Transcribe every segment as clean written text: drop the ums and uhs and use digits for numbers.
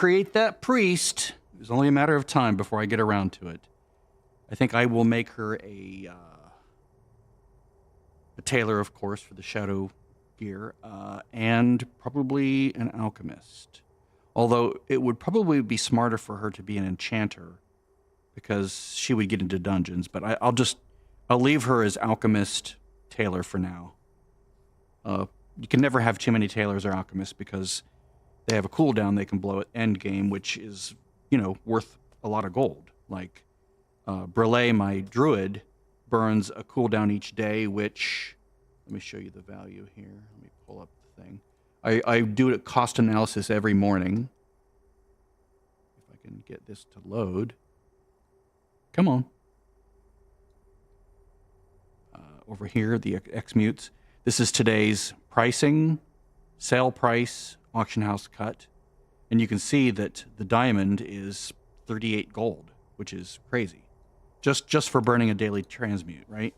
create that priest. It was only a matter of time before I get around to it. I think I will make her a tailor, of course, for the shadow gear, and probably an alchemist. Although it would probably be smarter for her to be an enchanter, because she would get into dungeons. But I'll leave her as alchemist tailor for now. You can never have too many tailors or alchemists because they have a cooldown they can blow at end game, which is, worth a lot of gold. Like Brinnet, my druid, burns a cooldown each day, which, let me show you the value here. Let me pull up the thing. I do a cost analysis every morning. If I can get this to load. Come on. Over here, the X-Mutes. This is today's pricing, sale price, auction house cut. And you can see that the diamond is 38 gold, which is crazy. Just for burning a daily transmute, right?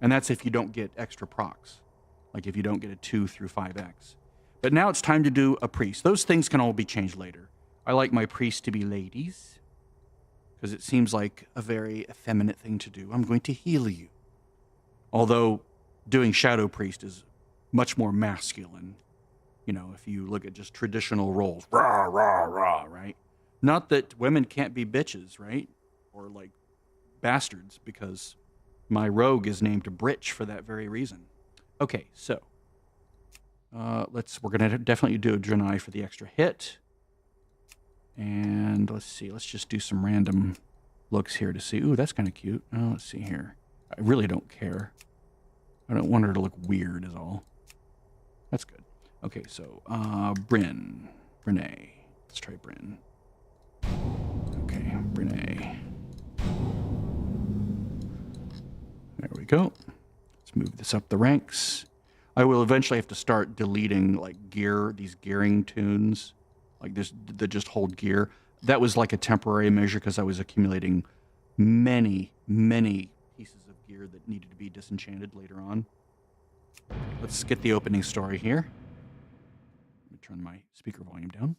And that's if you don't get extra procs. Like if you don't get a 2 through 5x. But now it's time to do a priest. Those things can all be changed later. I like my priests to be ladies, because it seems like a very effeminate thing to do. I'm going to heal you. Although doing shadow priest is much more masculine. If you look at just traditional roles. Rah, rah, rah, right? Not that women can't be bitches, right? Or like bastards, because my rogue is named Britch for that very reason. Okay, so we're gonna definitely do a Draenai for the extra hit. And let's see, let's just do some random looks here to see. Ooh, that's kind of cute. Oh, let's see here. I really don't care. I don't want her to look weird is all. That's good. Okay, so Brinnet. Let's try Bryn. Okay, Brinnet. There we go. Let's move this up the ranks. I will eventually have to start deleting like these gearing tunes, like this that just hold gear. That was like a temporary measure because I was accumulating many pieces of gear that needed to be disenchanted later on. Let's get the opening story here. Let me turn my speaker volume down.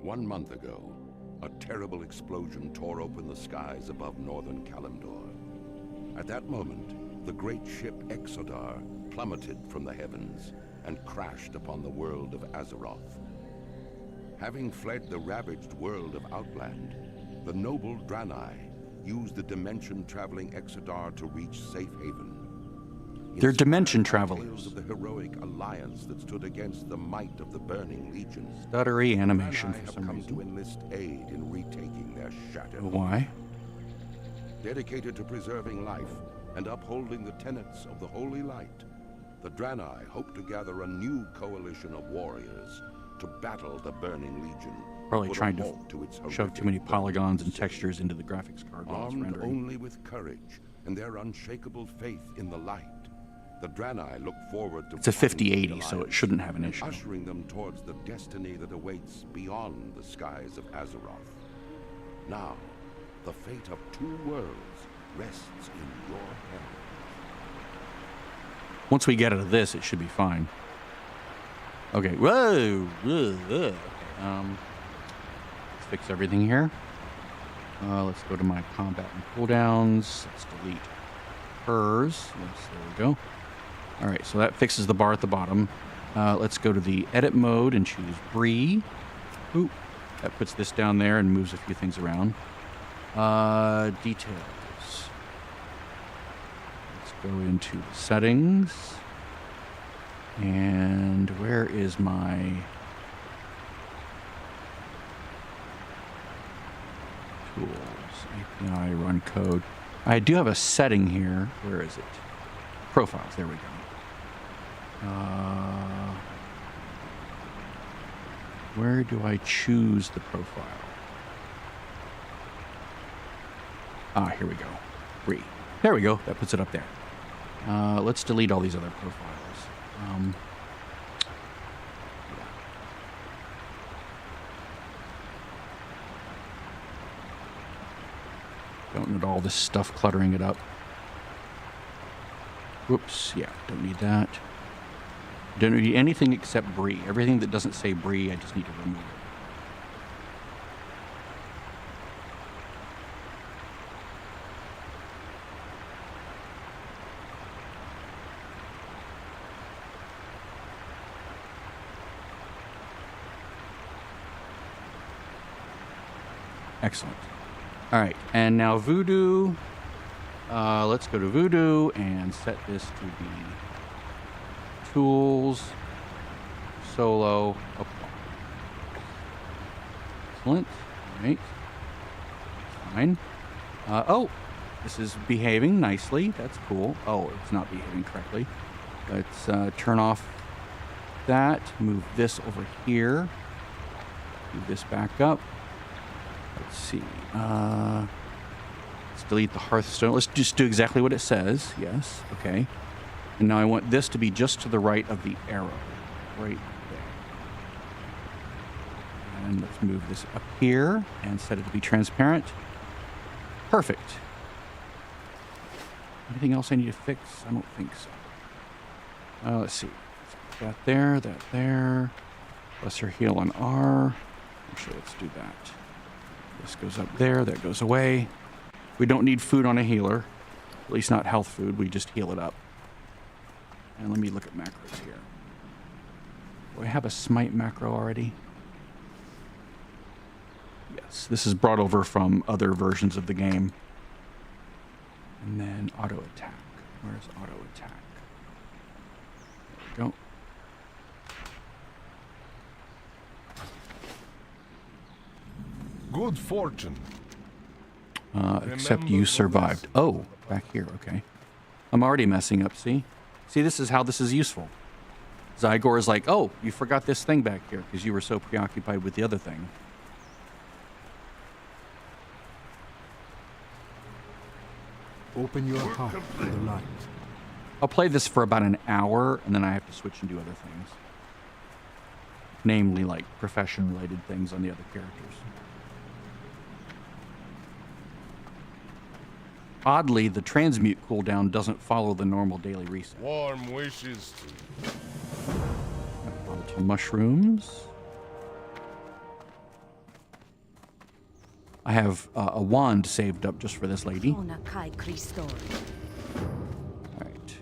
One month ago, a terrible explosion tore open the skies above northern Kalimdor. At that moment, the great ship Exodar plummeted from the heavens and crashed upon the world of Azeroth. Having fled the ravaged world of Outland, the noble Draenai used the dimension-traveling Exodar to reach safe haven. They're dimension travelers. Tales of the heroic alliance that stood against the might of the Burning Legion. Stuttery animation Draenai for some have come reason. to enlist aid in retaking their shattered. Why? Dedicated to preserving life and upholding the tenets of the Holy Light, the Draenai hope to gather a new coalition of warriors to battle the Burning Legion. Probably trying to its shove too many polygons and textures into the graphics card while it's Armed rendering. only with courage and their unshakable faith in the light, the Draenai look forward to It's a finding 5080, so it shouldn't have an issue. ushering them towards the destiny that awaits beyond the skies of Azeroth. Now, the fate of two worlds rests in your hands. Once we get out of this, it should be fine. Okay, whoa! Okay. Let's fix everything here. Let's go to my combat and cooldowns. Let's delete hers. Yes, there we go. All right, so that fixes the bar at the bottom. Let's go to the edit mode and choose Bree. Ooh, that puts this down there and moves a few things around. Details. Let's go into the settings. And where is my tools? API, run code. I do have a setting here. Where is it? Profiles, there we go. Where do I choose the profile? Ah, here we go. Bree. There we go. That puts it up there. Let's delete all these other profiles. Yeah. Don't need all this stuff cluttering it up. Whoops, yeah, don't need that. Don't need anything except brie. Everything that doesn't say brie, I just need to remove it. Excellent. All right, and now Voodoo. Let's go to Voodoo and set this to be tools, solo, apply. Excellent. All right. Fine. Oh, this is behaving nicely. That's cool. Oh, it's not behaving correctly. Let's turn off that. Move this over here. Move this back up. Let's see. Let's delete the Hearthstone. Let's just do exactly what it says. Yes. Okay. And now I want this to be just to the right of the arrow. Right there. And let's move this up here and set it to be transparent. Perfect. Anything else I need to fix? I don't think so. Let's see. Let's put that there, that there. Lesser heal on R. Actually, let's do that. This goes up there, that goes away. We don't need food on a healer. At least not health food, we just heal it up. And let me look at macros here. Do I have a smite macro already? Yes, this is brought over from other versions of the game. And then auto attack. Where's auto attack? There we go. Good fortune. Except you survived. Oh, back here, okay. I'm already messing up, see? See, this is how this is useful. Zygor is like, oh, you forgot this thing back here because you were so preoccupied with the other thing. Open your heart to the light. I'll play this for about an hour, and then I have to switch and do other things. Namely, like, profession-related things on the other characters. Oddly, the transmute cooldown doesn't follow the normal daily reset. Warm wishes to Volatile mushrooms. I have a wand saved up just for this lady. All right.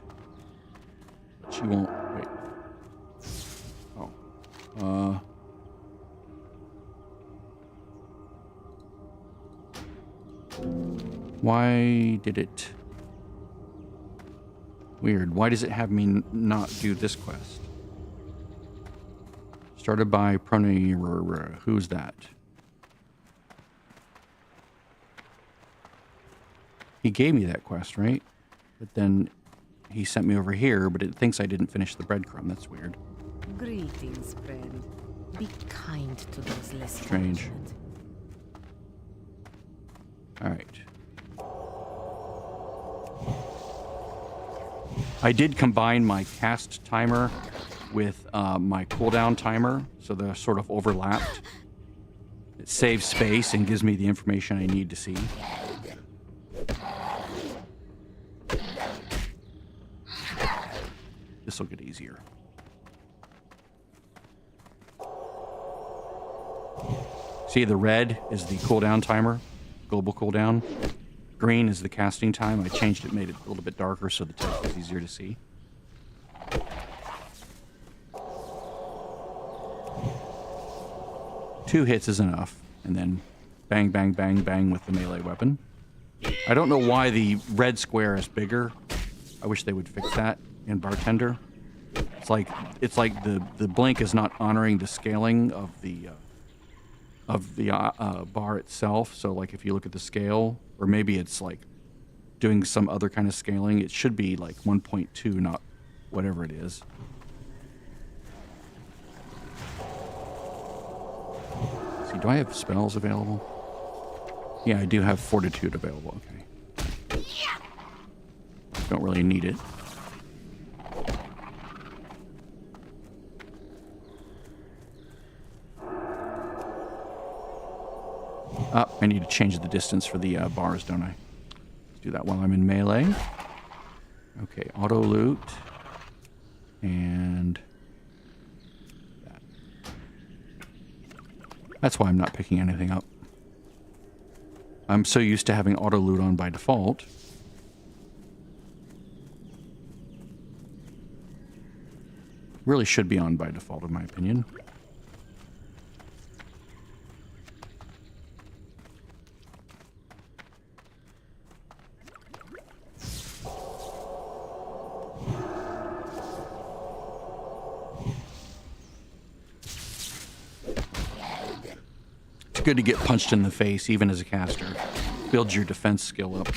She won't. Wait. Oh. Why did it... Weird. Why does it have me not do this quest? Started by Prone... Who's that? He gave me that quest, right? But then he sent me over here, but it thinks I didn't finish the breadcrumb. That's weird. Greetings, friend. Be kind to those less Strange. fortunate. All right. I did combine my cast timer with my cooldown timer, so they're sort of overlapped. It saves space and gives me the information I need to see. This will get easier. See, the red is the cooldown timer, global cooldown. Green is the casting time. I changed it, made it a little bit darker so the text is easier to see. Two hits is enough, and then bang, bang, bang, bang with the melee weapon. I don't know why the red square is bigger. I wish they would fix that in Bartender. It's like the blink is not honoring the scaling of the bar itself. So like if you look at the scale, or maybe it's like doing some other kind of scaling, it should be like 1.2, not whatever it is. Let's see, do I have spells available? Yeah, I do have Fortitude available. Okay. Don't really need it. I need to change the distance for the bars, don't I? Let's do that while I'm in melee. Okay, auto loot. And That's why I'm not picking anything up. I'm so used to having auto loot on by default. Really should be on by default, in my opinion. It's good to get punched in the face, even as a caster. Builds your defense skill up.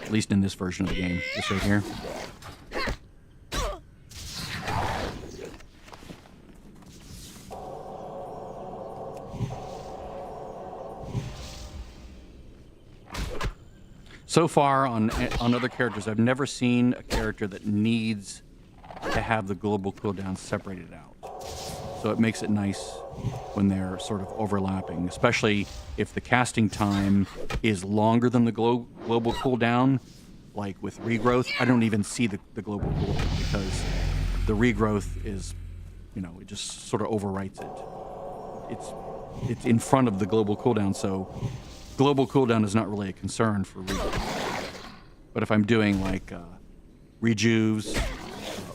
At least in this version of the game. This right here. So far on other characters, I've never seen a character that needs to have the global cooldown separated out. So it makes it nice when they're sort of overlapping, especially if the casting time is longer than the global cooldown. Like with regrowth, I don't even see the global cooldown because the regrowth is, you know, it just sort of overwrites it. It's in front of the global cooldown, so global cooldown is not really a concern for regrowth. But if I'm doing like rejuves,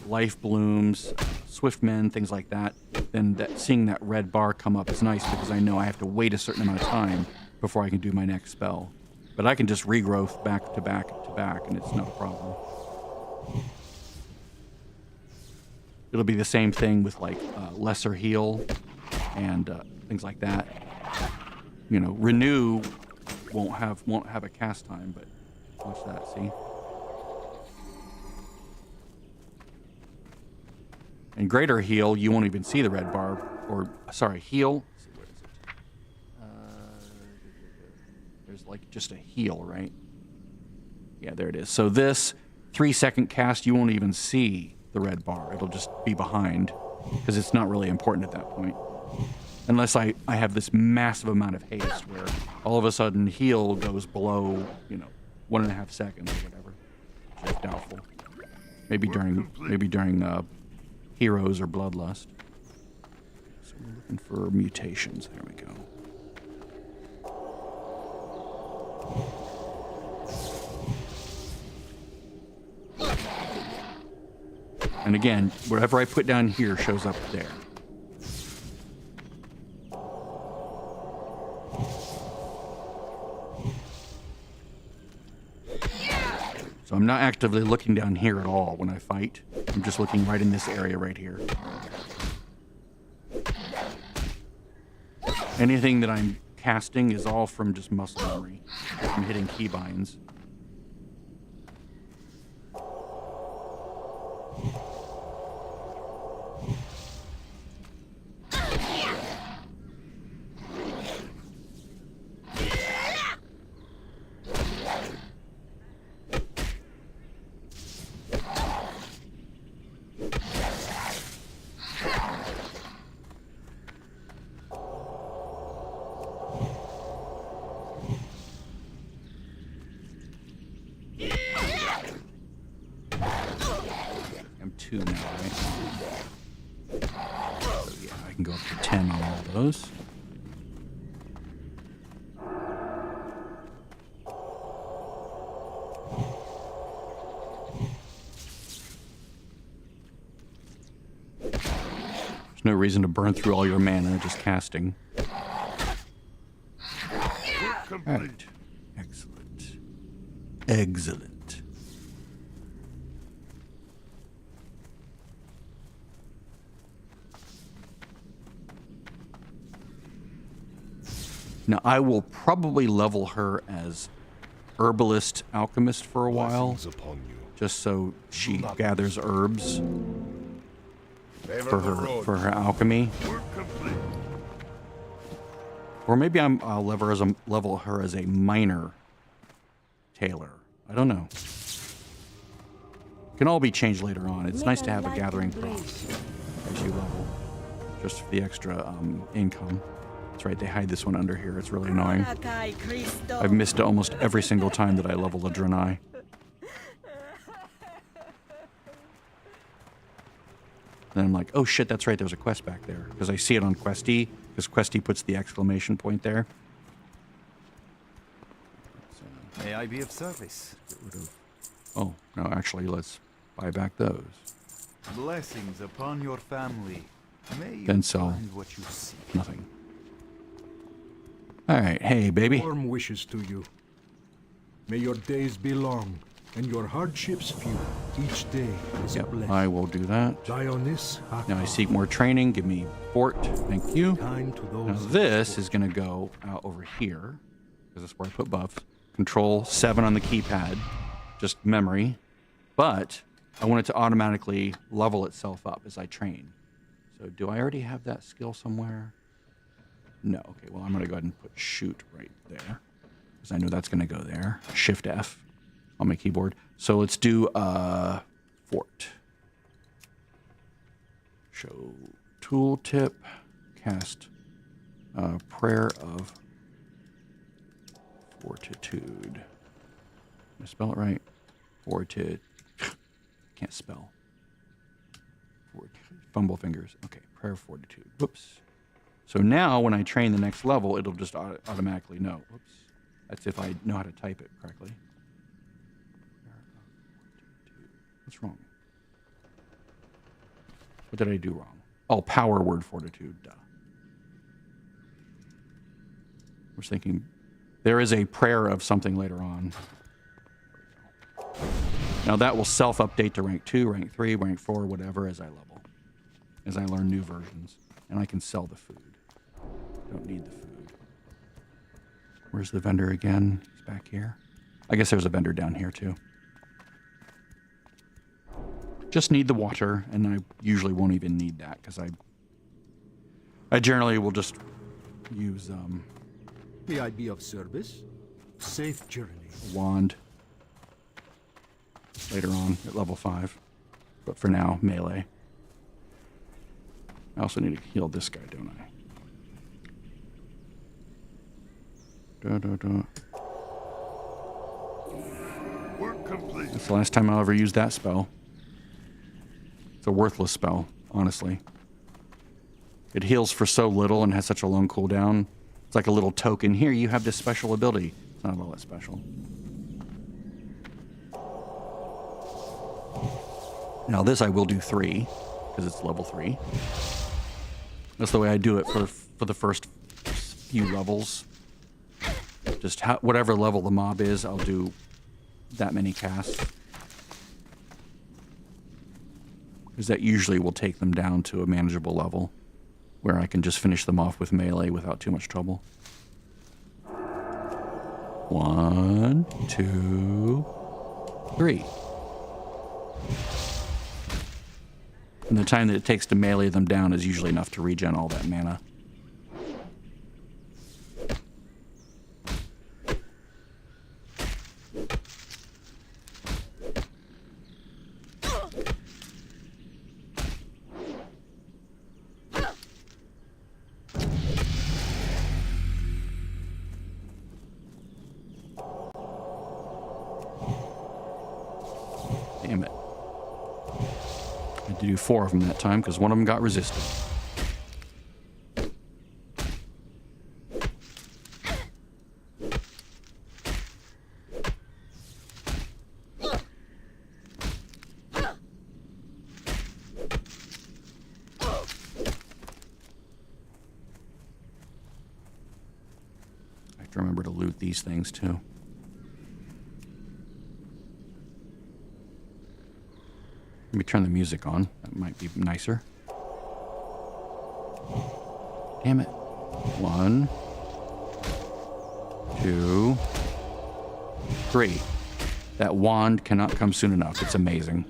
life blooms, swift men, things like that, then seeing that red bar come up is nice because I know I have to wait a certain amount of time before I can do my next spell. But I can just regrowth back to back to back, and it's not a problem. It'll be the same thing with like lesser heal and things like that. You know, renew won't have a cast time, but watch that. See. And greater heal, you won't even see the red bar, or sorry, heal. Let's see, where is it? There's like just a heal, right? Yeah, there it is. So this 3-second cast, you won't even see the red bar. It'll just be behind because it's not really important at that point. Unless I have this massive amount of haste where all of a sudden heal goes below, you know, 1.5 seconds or whatever. Which is doubtful. Maybe during Heroes or Bloodlust. So we're looking for mutations. There we go. And again, whatever I put down here shows up there. So I'm not actively looking down here at all when I fight. I'm just looking right in this area right here. Anything that I'm casting is all from just muscle memory. I'm hitting keybinds. Two now, right? So yeah, I can go up to 10 on all those. There's no reason to burn through all your mana just casting. Alright. Excellent. Excellent. Now, I will probably level her as herbalist alchemist for a while, just so she gathers herbs for her alchemy. Or maybe I'll level her as a minor tailor. I don't know. Can all be changed later on. It's nice to have a gathering prompt as you level, just for the extra income. That's right, they hide this one under here. It's really annoying. I've missed it almost every single time that I level a Draenai. Then I'm like, oh shit, that's right, there's a quest back there. Because I see it on Questy, because Questy puts the exclamation point there. May I be of service? Oh, no, actually, let's buy back those. Blessings upon your family. May you Then sell find what you seek. nothing. All right, hey, baby. Warm wishes to you. May your days be long, and your hardships few. Each day is a Yep, blessing. I will do that. Dionys, Now I seek more training. Give me fort. Thank you. kind to Now those. this is going to go out over here, because that's where I put buffs. Control 7 on the keypad, just memory. But I want it to automatically level itself up as I train. So do I already have that skill somewhere? No. Okay, well, I'm going to go ahead and put shoot right there, because I know that's going to go there. Shift F on my keyboard. So let's do fort. Show tooltip, cast prayer of fortitude. Did I spell it right? Can't spell. Fumble fingers. Okay, prayer of fortitude. Whoops. So now when I train the next level, it'll just automatically know. Whoops. That's if I know how to type it correctly. What's wrong? What did I do wrong? Oh, power word fortitude. Duh. I was thinking there is a prayer of something later on. Now that will self-update to rank 2, rank 3, rank 4, whatever as I level. As I learn new versions. And I can sell the food. Don't need the food. Where's the vendor again? He's back here. I guess there's a vendor down here too. Just need the water, and I usually won't even need that because I generally will just use May I be of service? Safe journey. wand later on at level 5. But for now, melee. I also need to heal this guy, don't I? Work complete. That's the last time I'll ever use that spell. It's a worthless spell, honestly. It heals for so little and has such a long cooldown. It's like a little token. Here, you have this special ability. It's not all that special. Now this I will do 3, because it's level 3. That's the way I do it for the first few levels. Just whatever level the mob is, I'll do that many casts. Because that usually will take them down to a manageable level where I can just finish them off with melee without too much trouble. 1, 2, 3. And the time that it takes to melee them down is usually enough to regen all that mana. Damn it. I had to do 4 of them that time because one of them got resisted. I have to remember to loot these things too. Let me turn the music on. That might be nicer. Damn it. 1, 2, 3. That wand cannot come soon enough. It's amazing.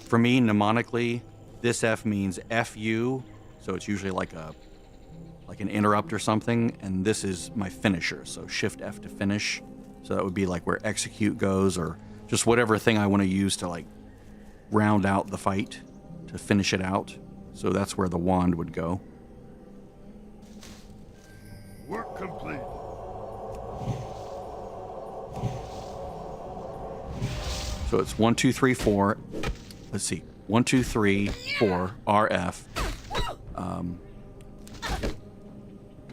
For me, mnemonically, this F means FU, so it's usually like an interrupt or something, and this is my finisher, so Shift F to finish. So that would be like where execute goes, or just whatever thing I want to use to like round out the fight, to finish it out. So that's where the wand would go. Work complete. So it's 1, 2, 3, 4. Let's see. 1, 2, 3, 4, RF.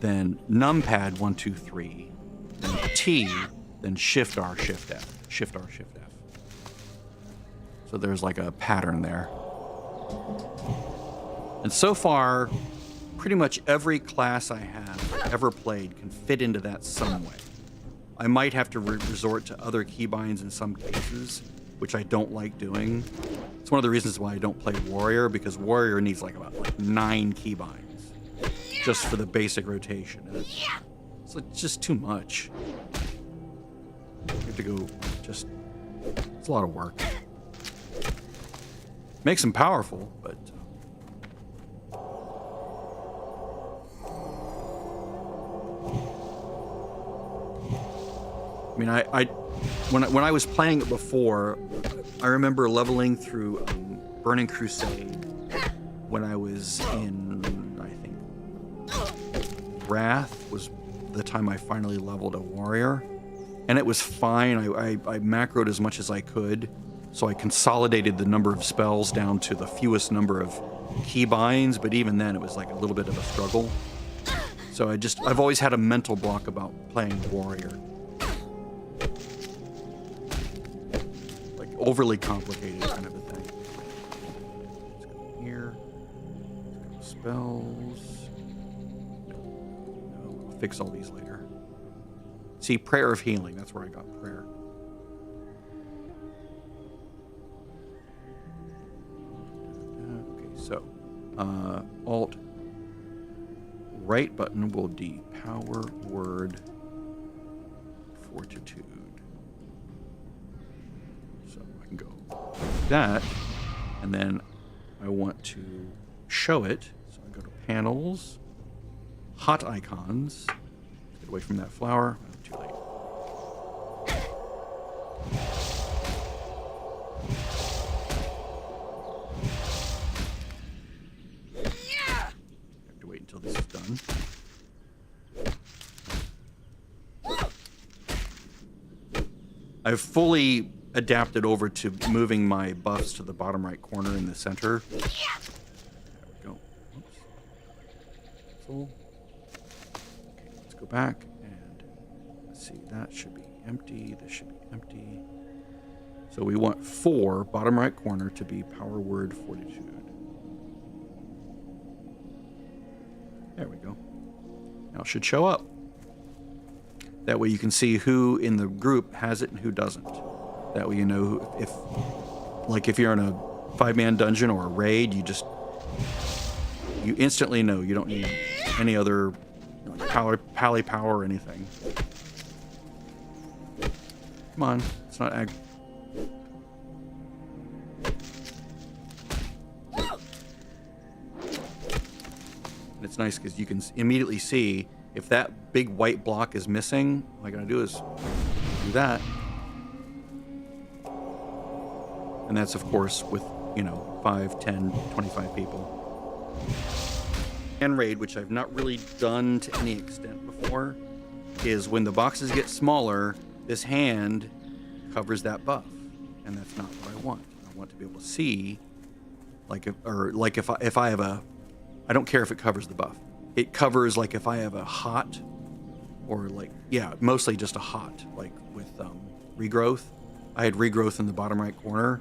Then numpad 1, 2, 3. Then T. Then Shift R, Shift F. Shift R, Shift F. So there's like a pattern there. And so far, pretty much every class I have ever played can fit into that some way. I might have to resort to other keybinds in some cases, which I don't like doing. It's one of the reasons why I don't play Warrior, because Warrior needs like 9 keybinds just for the basic rotation. And it's like just too much. You have to go just... It's a lot of work. Makes them powerful, but... I mean, when I was playing it before, I remember leveling through Burning Crusade when I was in, I think, Wrath was the time I finally leveled a warrior, and it was fine. I macroed as much as I could, so I consolidated the number of spells down to the fewest number of keybinds, but even then it was like a little bit of a struggle. So I've always had a mental block about playing warrior. Overly complicated kind of a thing. Let's go here. Let's go spells. No, I'll fix all these later. See, Prayer of Healing. That's where I got prayer. Okay, so Alt right button will depower word fortitude. Go that, and then I want to show it, so I go to panels, hot icons, get away from that flower. Oh, too late. I have to wait until this is done. I've fully adapted over to moving my buffs to the bottom right corner in the center. There we go. Oops. So, okay, let's go back and let's see. That should be empty. This should be empty. So we want 4 bottom right corner to be power word fortitude. There we go. Now it should show up. That way you can see who in the group has it and who doesn't. That way you know if you're in a 5-man dungeon or a raid, you instantly know. You don't need any other pally power or anything. Come on, it's not ag. And it's nice because you can immediately see if that big white block is missing. All I gotta do is do that. And that's, of course, with, 5, 10, 25 people. And raid, which I've not really done to any extent before, is when the boxes get smaller, this hand covers that buff. And that's not what I want. I want to be able to see, if I have a... I don't care if it covers the buff. It covers, if I have a hot, or mostly just a hot, with regrowth. I had regrowth in the bottom right corner.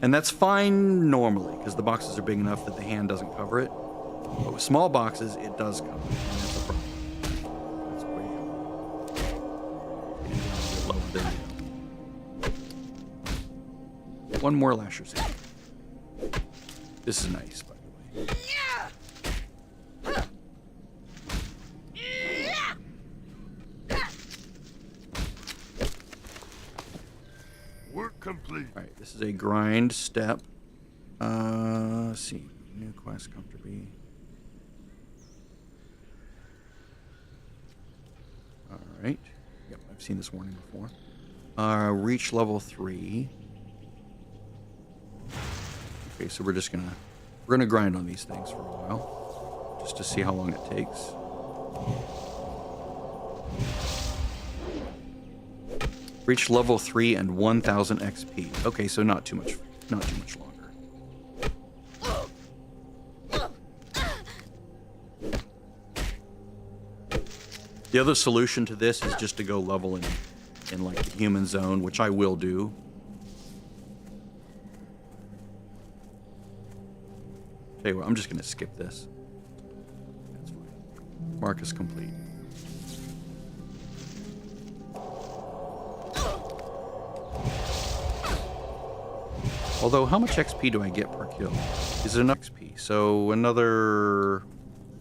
And that's fine normally, because the boxes are big enough that the hand doesn't cover it. But with small boxes, it does cover it, and that's a problem. That's way lower than one more lasher's hand. This is nice, by the way. Work complete. All right, this is a grind step. Let's see. New quest comfortably. All right. Yep, I've seen this warning before. Reach level 3. Okay, so we're gonna grind on these things for a while, just to see how long it takes. Reach level 3 and 1000 XP. Okay, so not too much longer. The other solution to this is just to go level in like the human zone, which I will do. Tell you what, I'm just gonna skip this. That's fine. Mark is complete. Although, how much XP do I get per kill? Is it enough XP? So another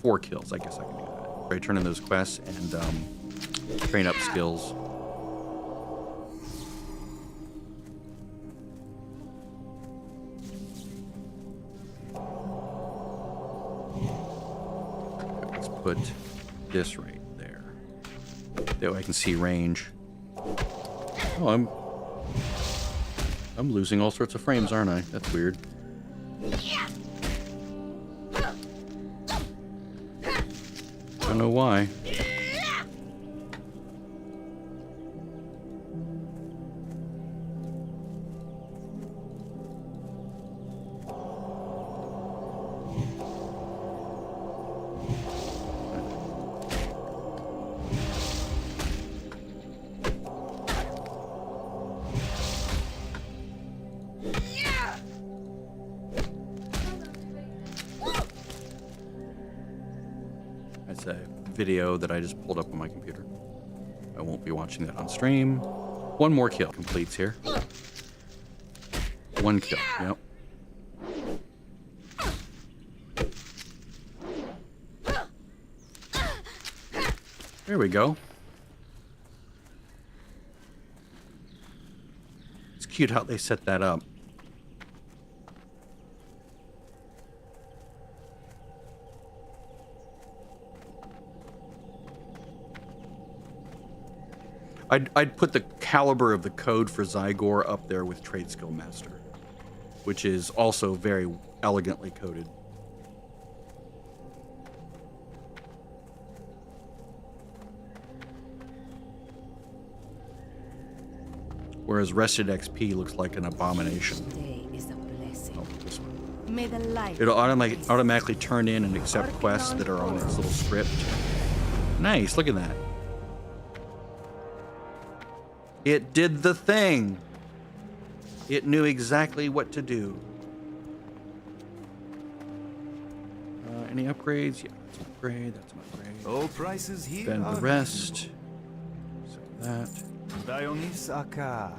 4 kills. I guess I can do that. I turn in those quests and train up skills. Let's put this right there. That way I can see range. Oh, I'm losing all sorts of frames, aren't I? That's weird. Don't know why. That's a video that I just pulled up on my computer. I won't be watching that on stream. One more kill completes here. 1 kill, yep. There we go. It's cute how they set that up. I'd put the caliber of the code for Zygor up there with Trade Skill Master, which is also very elegantly coded. Whereas Rested XP looks like an abomination. Today is a blessing. Oh, this one. May the light It'll automatically turn in and accept quests that are on its little script. Nice, look at that. It did the thing. It knew exactly what to do. Any upgrades? Yeah, that's an upgrade. That's an upgrade. All prices here Spend are the rest. So that. Dionys Aka.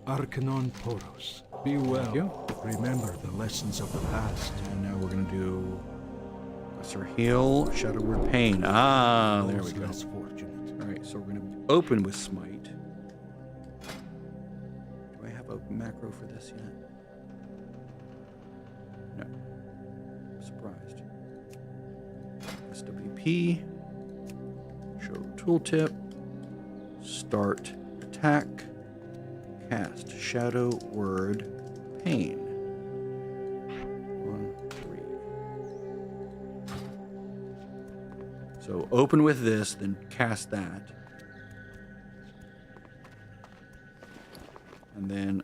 Arcanon Poros. Be well. you. Remember the lessons of the past. And now we're going to do Lesser Heal, Shadow Word Pain. Ah, there we Those go. less fortunate. All right, so we're going to open with Smite. Do I have a macro for this yet? No. I'm surprised. SWP. Show tooltip. Start attack. Cast Shadow Word Pain. 1, 3. So open with this, then cast that. And then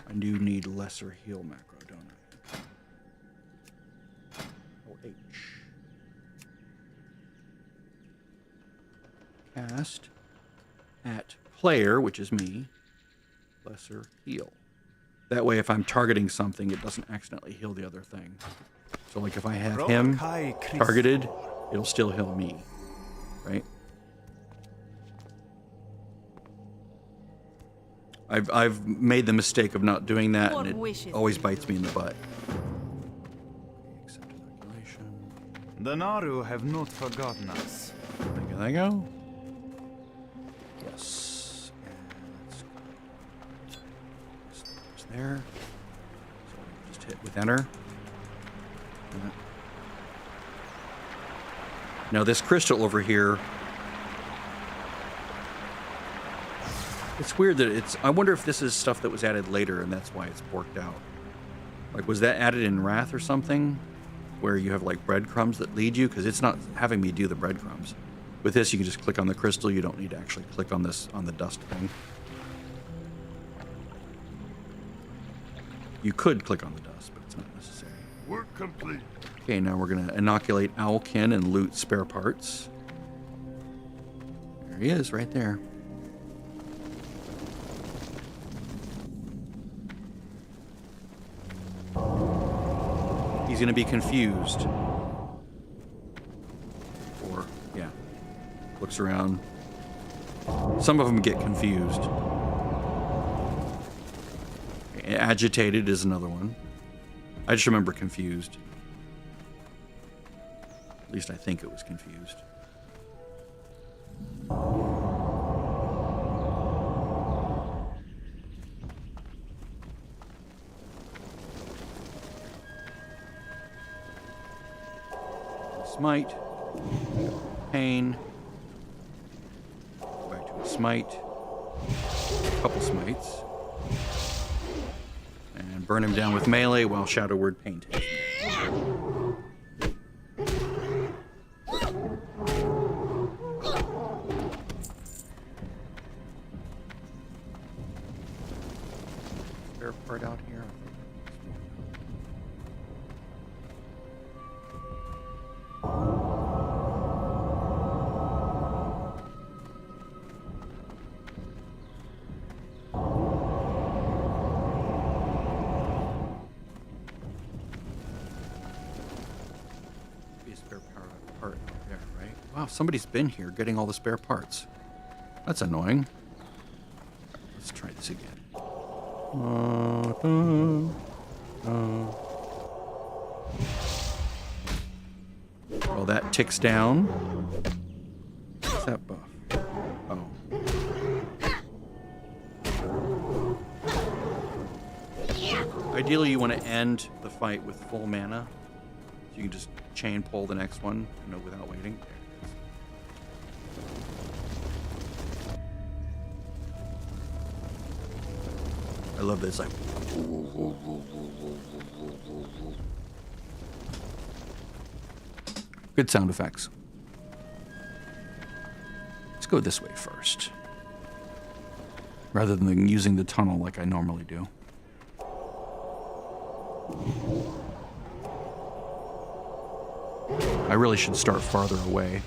I do need lesser heal macro, don't I? Oh, H. Cast at player, which is me, lesser heal. That way, if I'm targeting something, it doesn't accidentally heal the other thing. So, like, if I have him targeted, it'll still heal me, right? I've made the mistake of not doing that, and it always bites me in the butt. Accept inoculation. The Naru have not forgotten us. There I go. Yes. And it's there. So just hit with enter. Now this crystal over here, it's weird that it's, I wonder if this is stuff that was added later and that's why it's borked out. Like, was that added in Wrath or something? where you have like breadcrumbs that lead you, because it's not having me do the breadcrumbs. With this, you can just click on the crystal. You don't need to actually click on this, on the dust thing. You could click on the dust, but it's not necessary. Work complete. Okay, now we're going to inoculate Owlkin and loot spare parts. There he is, right there. He's going to be confused. Or, yeah. Looks around. Some of them get confused. Agitated is another one. I just remember confused. At least I think it was confused. Smite. Pain. Go back to a smite. A couple smites. And burn him down with melee while Shadow Word Pain takes him. Spare part out here. Wow, somebody's been here getting all the spare parts. That's annoying. Let's try this again. Well, that ticks down. What's that buff? Oh. Ideally, you want to end the fight with full mana. So you can just chain pull the next one, without waiting. I love this. Like, good sound effects. Let's go this way first, rather than using the tunnel like I normally do. I really should start farther away.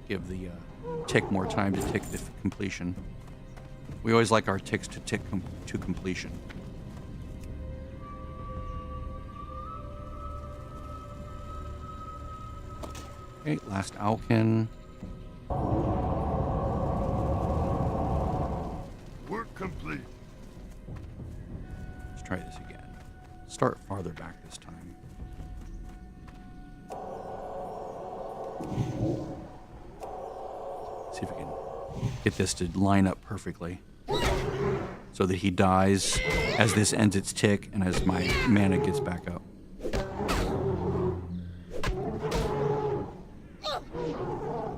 Give the tick more time to tick to completion. We always like our ticks to tick to completion. Okay, last Owlkin. Work complete. Let's try this again. Start farther back this time. See if we can get this to line up perfectly so that he dies as this ends its tick and as my mana gets back up.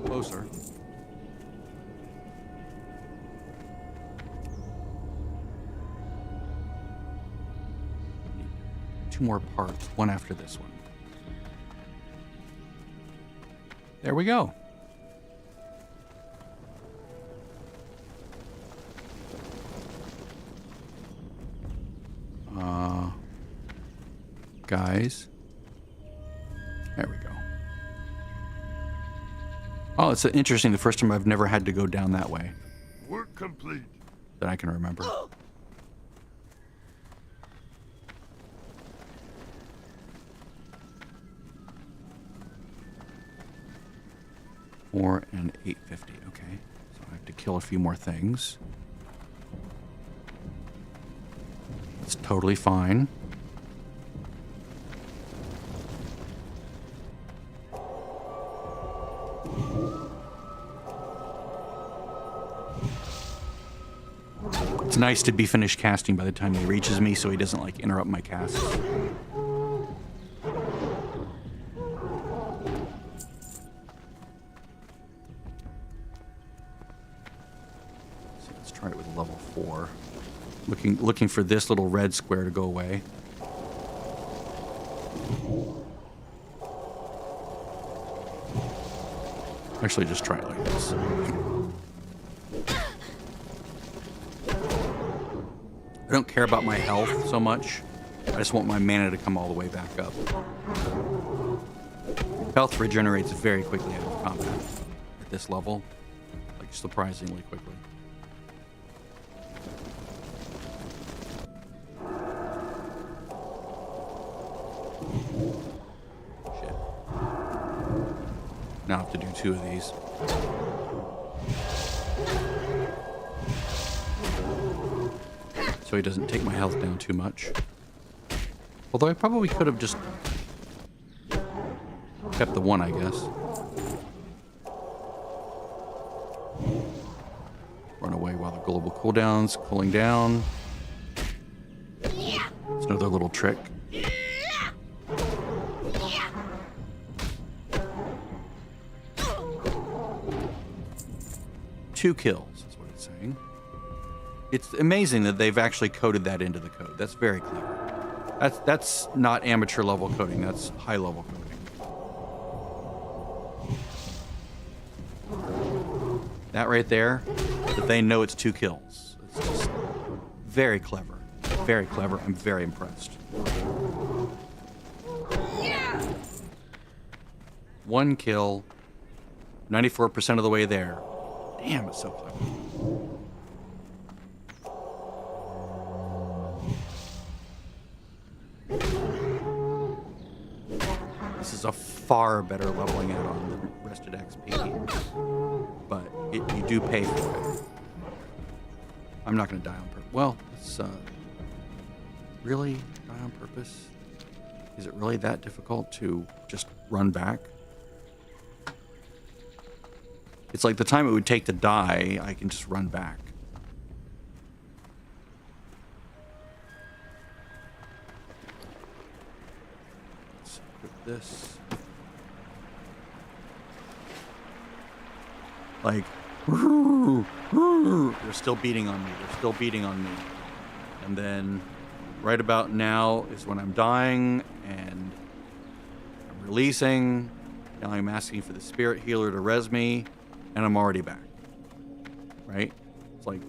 Closer. Two more parts, one after this one. There we go. Guys. There we go. Oh, it's interesting. The first time I've never had to go down that way Work complete. that I can remember. Four and 850. Okay, so I have to kill a few more things. It's totally fine. It's nice to be finished casting by the time he reaches me so he doesn't like interrupt my cast. Let's try it with a level 4. Looking for this little red square to go away. Actually, just try it like this. I don't care about my health so much. I just want my mana to come all the way back up. Health regenerates very quickly out of combat at this level. Like, surprisingly quickly. Shit. Now I have to do 2 of these. So he doesn't take my health down too much. Although I probably could have just kept the 1, I guess. Run away while the global cooldown's cooling down. It's another little trick. Two kills is what it's saying. It's amazing that they've actually coded that into the code. That's very clever. That's not amateur level coding. That's high level coding. That right there, that they know it's 2 kills. It's just very clever. Very clever. I'm very impressed. 1 kill, 94% of the way there. Damn, it's so clever. This is a far better leveling add-on than Rested XP, but you do pay for it. I'm not going to die on purpose. Well, it's really die on purpose. Is it really that difficult to just run back? It's like the time it would take to die, I can just run back. Let's equip this. Like, they're still beating on me. They're still beating on me. And then right about now is when I'm dying and I'm releasing. Now I'm asking for the spirit healer to res me. And I'm already back, right? It's like,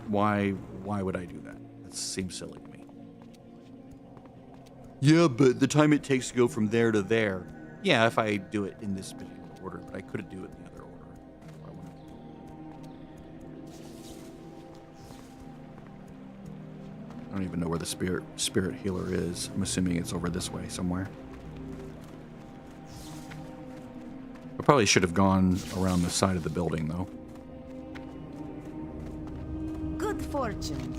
why would I do that? That seems silly to me. Yeah, but the time it takes to go from there to there. Yeah, if I do it in this particular order, but I couldn't do it in the other order. If I wanted to. I don't even know where the spirit healer is. I'm assuming it's over this way somewhere. I probably should have gone around the side of the building, though. Good fortune.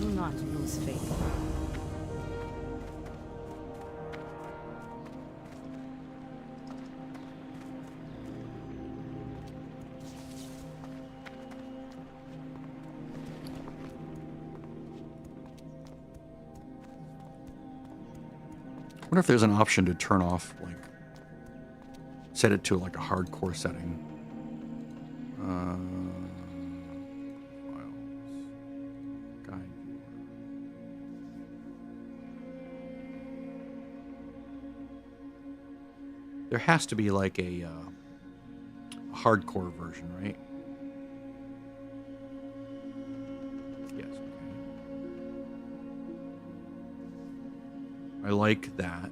Do not lose faith. I wonder if there's an option to turn off, like, set it to like a hardcore setting. Files. Guide. There has to be like a hardcore version, right? Yes. Okay. I like that.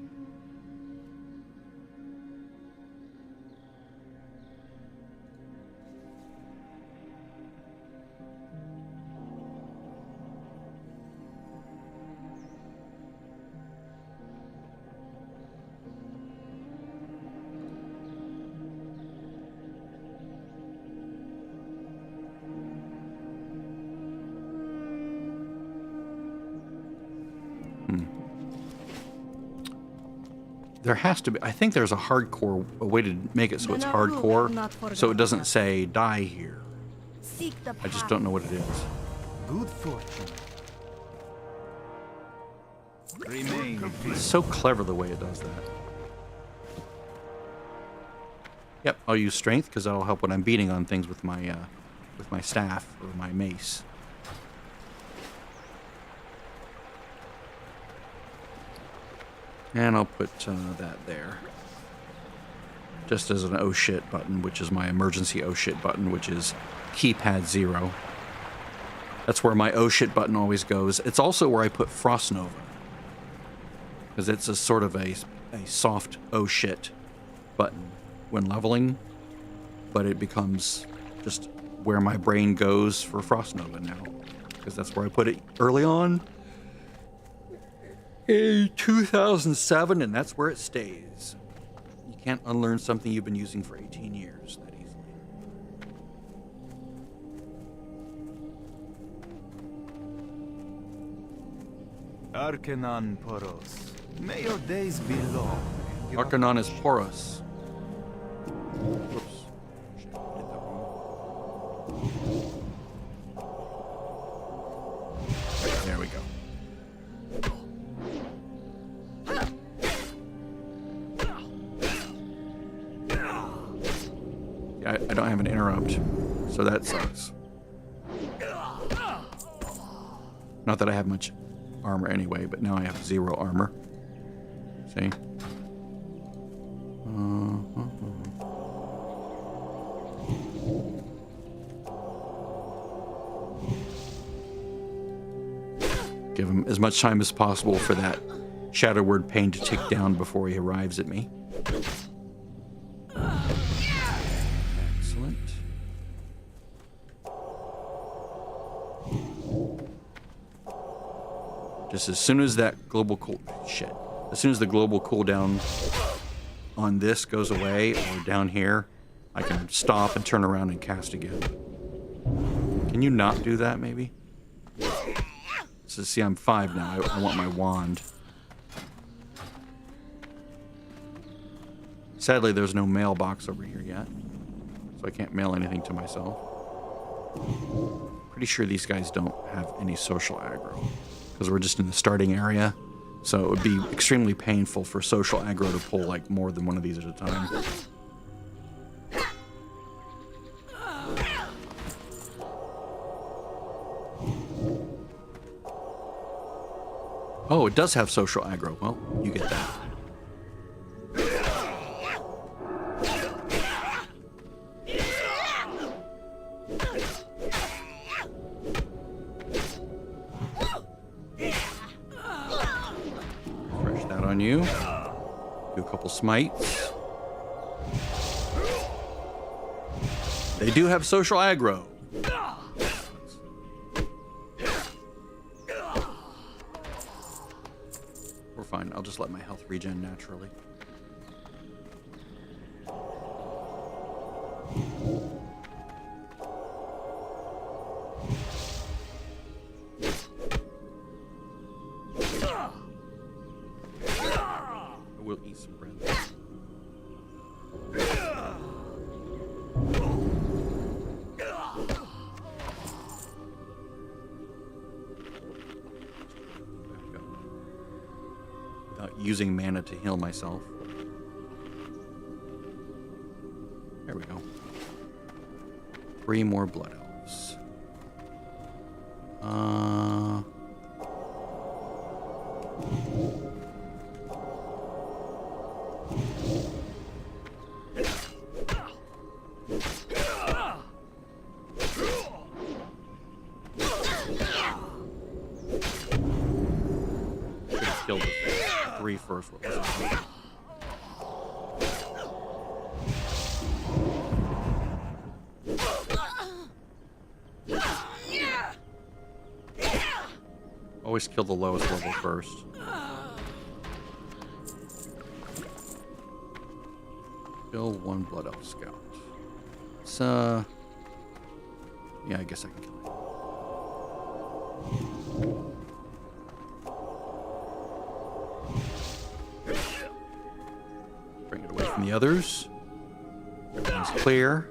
There has to be. I think there's a way to make it so it's hardcore, so it doesn't say die here. I just don't know what it is. Good fortune. Remain. It's so clever the way it does that. Yep, I'll use strength because that'll help when I'm beating on things with my staff or my mace. And I'll put that there. Just as an oh shit button, which is my emergency oh shit button, which is keypad 0. That's where my oh shit button always goes. It's also where I put Frost Nova, because it's a sort of a soft oh shit button when leveling, but it becomes just where my brain goes for Frost Nova now, because that's where I put it early on in 2007, and that's where it stays. You can't unlearn something you've been using for 18 years that easily. Arcanon Poros. May your days be long. Arcanon is porous. Whoops. Shit, I did that wrong. Right, there we go. I don't have an interrupt, so that sucks. Not that I have much armor anyway, but now I have 0 armor. See? Give him as much time as possible for that Shadow Word Pain to tick down before he arrives at me. Excellent. Just as soon as that global as soon as the global cooldown on this goes away, or down here, I can stop and turn around and cast again. Can you not do that, maybe? So see, I'm 5 now. I want my wand. Sadly, there's no mailbox over here yet, so I can't mail anything to myself. Pretty sure these guys don't have any social aggro, because we're just in the starting area, so it would be extremely painful for social aggro to pull like more than one of these at a time. Oh, it does have social aggro. Well, you get that. Refresh that on you. Do a couple smites. They do have social aggro. We're fine. I'll just let my health regen naturally. I will eat some bread. Without using mana to heal myself. There we go. 3 more blood elves. Should have killed the 3 first. What was it? Always kill the lowest level first. Kill 1 blood elf scout. So, yeah, I guess I can kill it. Bring it away from the others. Everything's clear.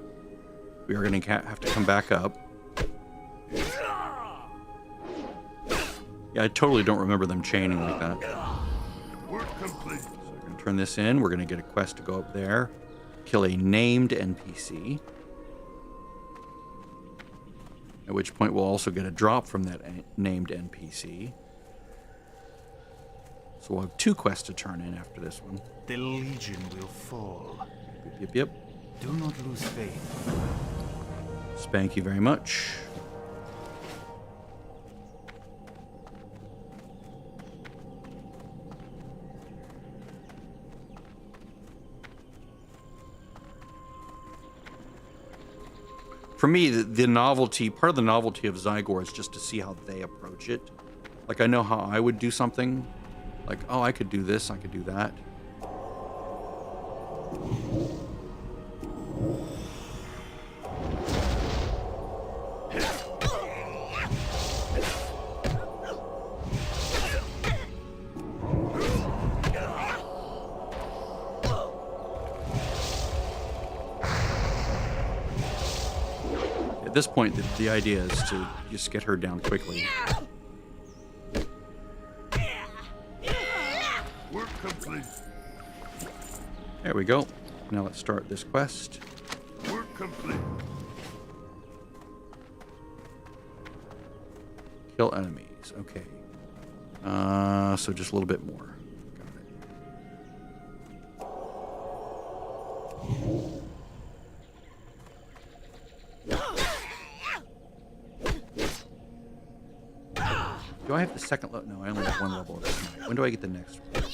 We are going to have to come back up. Yeah, I totally don't remember them chaining like that. Work complete. So we're going to turn this in. We're going to get a quest to go up there. Kill a named NPC. At which point we'll also get a drop from that named NPC. So So we'll have 2 quests to turn in after this one. The Legion will fall. Yep. Do not lose faith. Spank you very much. For me, the novelty, part of the novelty of Zygor is just to see how they approach it. Like, I know how I would do something. Like, oh, I could do this, I could do that. At this point, the idea is to just get her down quickly. Work complete. There we go. Now let's start this quest. Work complete. Kill enemies. Okay. So just a little bit more. Got it. Do I have the second level? No, I only have 1 level of this. When do I get the next one?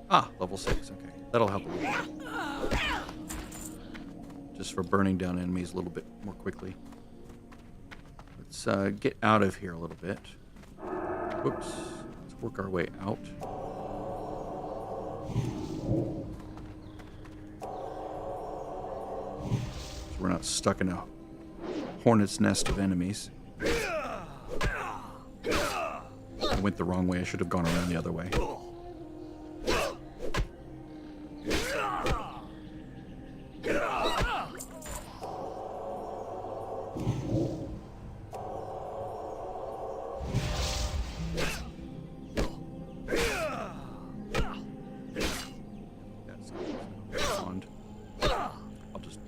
Ah, level 6. Okay. That'll help a little bit. Just for burning down enemies a little bit more quickly. Let's get out of here a little bit. Whoops. Let's work our way out. So we're not stuck in a hornet's nest of enemies. I went the wrong way. I should have gone around the other way.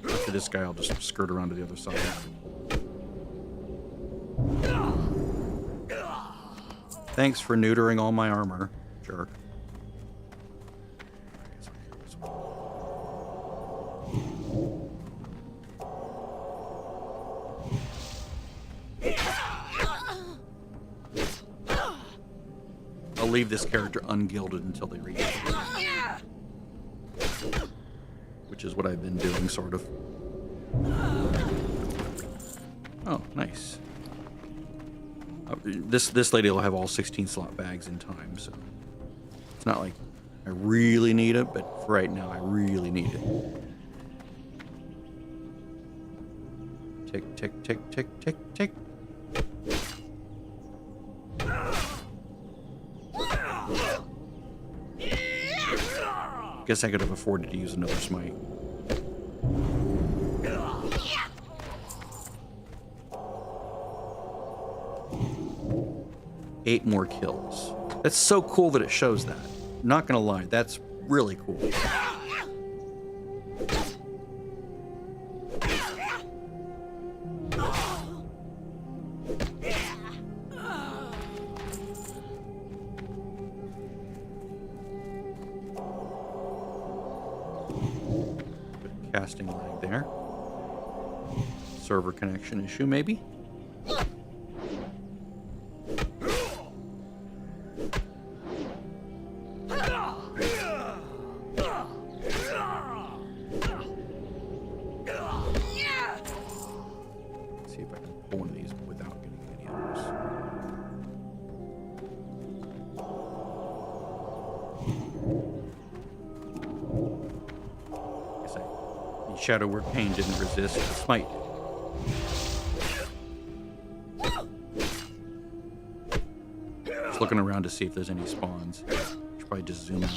After this guy, I'll just skirt around to the other side. Thanks for neutering all my armor, jerk. I'll leave this character ungilded until they reach it. Which is what I've been doing, sort of. Oh, nice. This lady will have all 16 slot bags in time, so it's not like I really need it, but for right now, I really need it. Tick, tick, tick, tick, tick, tick. Guess I could have afforded to use another smite. Eight more kills. That's so cool that it shows that. Not gonna lie, that's really cool. Casting lag there. Server connection issue, maybe? See if I can pull one of these without getting any others. Shadow Word Pain didn't resist the smite. Just looking around to see if there's any spawns. Should probably just zoom out.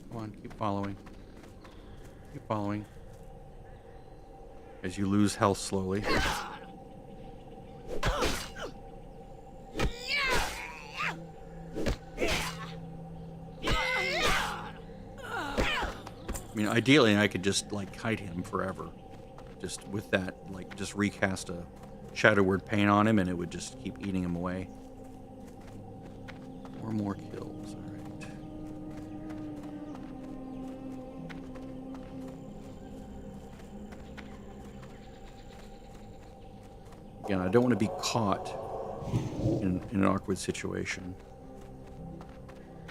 Come on, keep following. Keep following. As you lose health slowly. ideally, I could just like kite him forever. Just with that, like just recast a Shadow Word Pain on him and it would just keep eating him away. 4 more kills, alright. Again, I don't want to be caught in an awkward situation.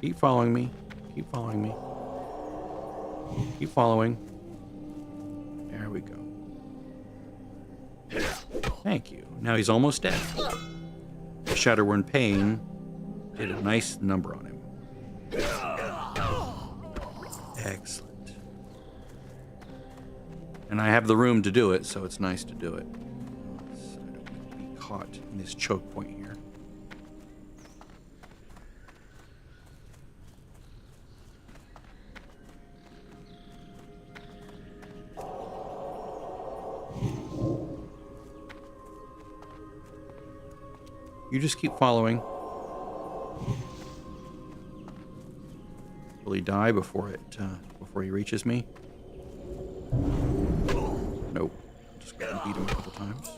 Keep following me. Keep following me. Keep following. There we go. Thank you. Now he's almost dead. Shadow Word Pain did a nice number on him. Excellent. And I have the room to do it, so it's nice to do it. So I don't want to be caught in this choke point here. You just keep following. Will he die before he reaches me? Nope. Just go and beat him a couple times.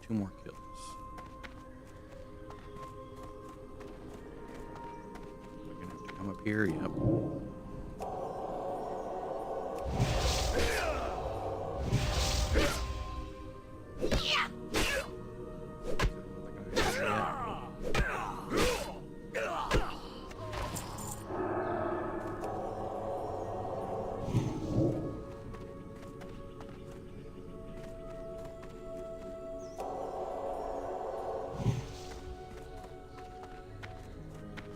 2 more kills. I'm gonna have to come up here. Yep.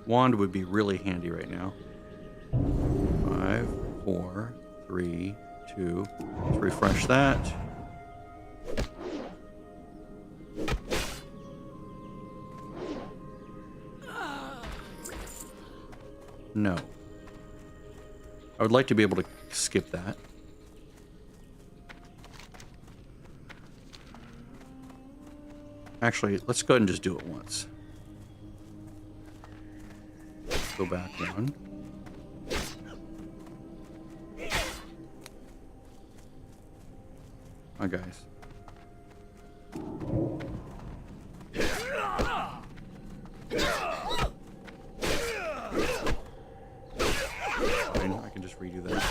Wand would be really handy right now. 5, 4, 3, 2. Let's refresh that. No. I would like to be able to skip that. Actually, let's go ahead and just do it once. Go back 1. Hi, guys. Fine, I can just redo that.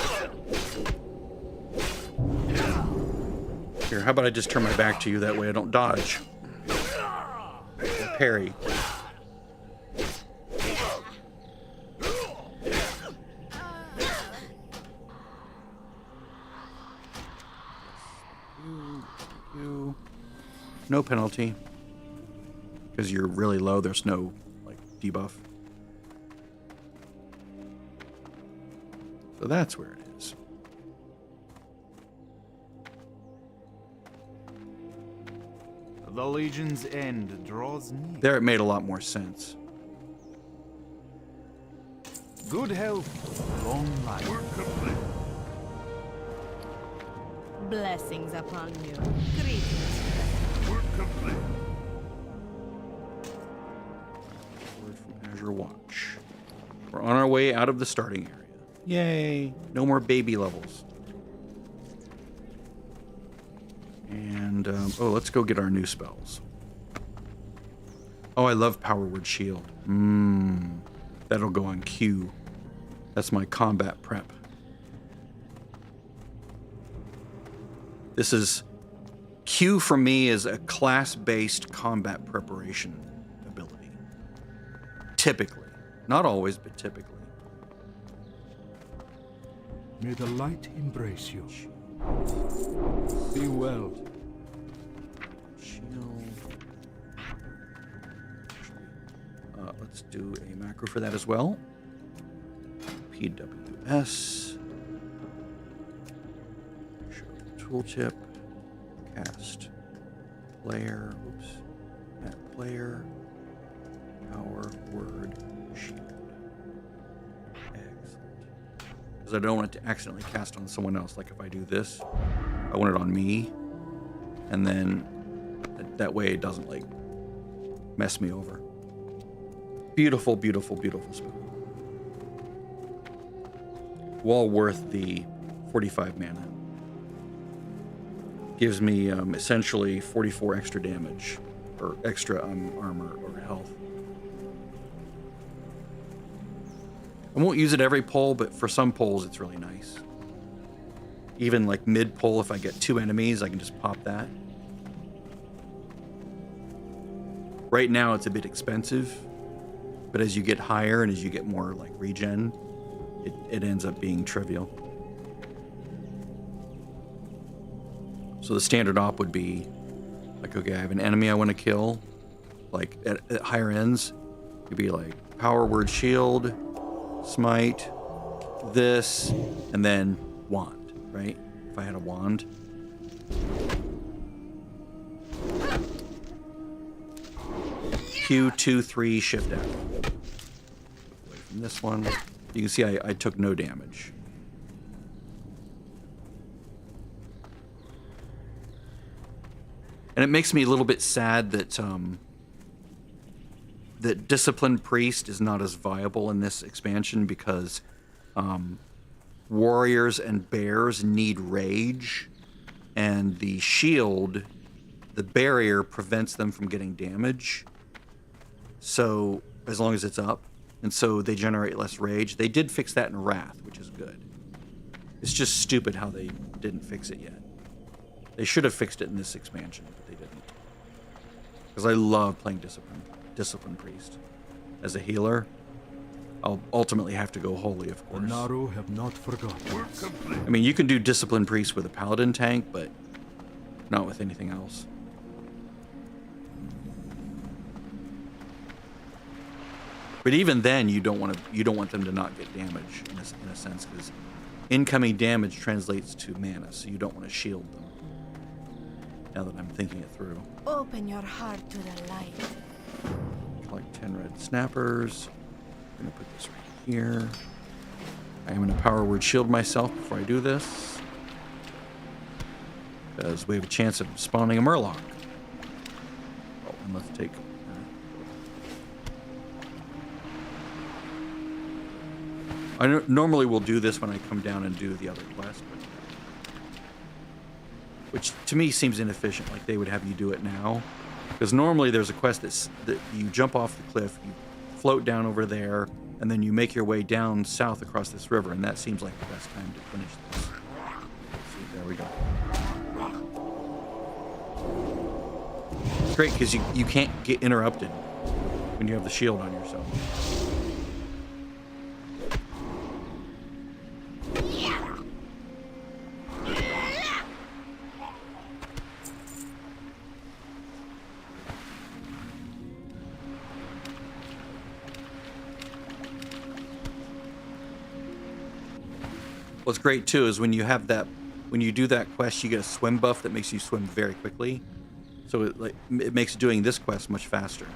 Here, how about I just turn my back to you, that way I don't dodge. Or parry. No penalty. Because you're really low, there's no like debuff. So that's where it is. The Legion's end draws near. There it made a lot more sense. Good health, long life. Work complete. Blessings upon you. Greetings. Work complete. Word from Azure Watch. We're on our way out of the starting area. Yay! No more baby levels. And, oh, let's go get our new spells. Oh, I love Power Word Shield. That'll go on Q. That's my combat prep. This is... Q for me is a class-based combat preparation ability. Typically. Not always, but typically. May the light embrace you. Be well. Shield. Let's do a macro for that as well. PWS. Show the tooltip. Cast. Player. Oops. That player. Power Word Shield. Excellent. Because I don't want it to accidentally cast on someone else. Like if I do this, I want it on me. And then that way it doesn't like mess me over. Beautiful, beautiful, beautiful spell. well worth the 45 mana. Gives me essentially 44 extra damage, or extra armor or health. I won't use it every pull, but for some pulls it's really nice. Even like mid pull, if I get 2 enemies, I can just pop that. Right now it's a bit expensive, but as you get higher and as you get more like regen, it ends up being trivial. So the standard op would be like, okay, I have an enemy I want to kill. Like at higher ends, you'd be like power word shield, smite, this, and then wand, right? If I had a wand. Q, 2, 3, shift F. Away from this one. You can see I took no damage. And it makes me a little bit sad that that Disciplined Priest is not as viable in this expansion because warriors and bears need rage, and the shield, the barrier, prevents them from getting damage. So as long as it's up, and so they generate less rage. They did fix that in Wrath, which is good. It's just stupid how they didn't fix it yet. They should have fixed it in this expansion, but they didn't. Because I love playing Discipline Priest. As a healer, I'll ultimately have to go holy, of The course. Naru have not forgotten. Work complete. I mean, you can do Discipline Priest with a Paladin tank, but not with anything else. But even then, you don't want them to not get damage in a sense, because incoming damage translates to mana, so you don't want to shield them. Now that I'm thinking it through. Open your heart to the light. Collect 10 red snappers. I'm gonna put this right here. I am gonna power word shield myself before I do this, because we have a chance of spawning a Murloc. Oh, and let's take. I normally will do this when I come down and do the other quest, which to me seems inefficient. Like they would have you do it now, because normally there's a quest that you jump off the cliff, you float down over there, and then you make your way down south across this river, and that seems like the best time to finish this. See, there we go. It's great because you can't get interrupted when you have the shield on yourself. What's great too is when you do that quest, you get a swim buff that makes you swim very quickly. So it makes doing this quest much faster.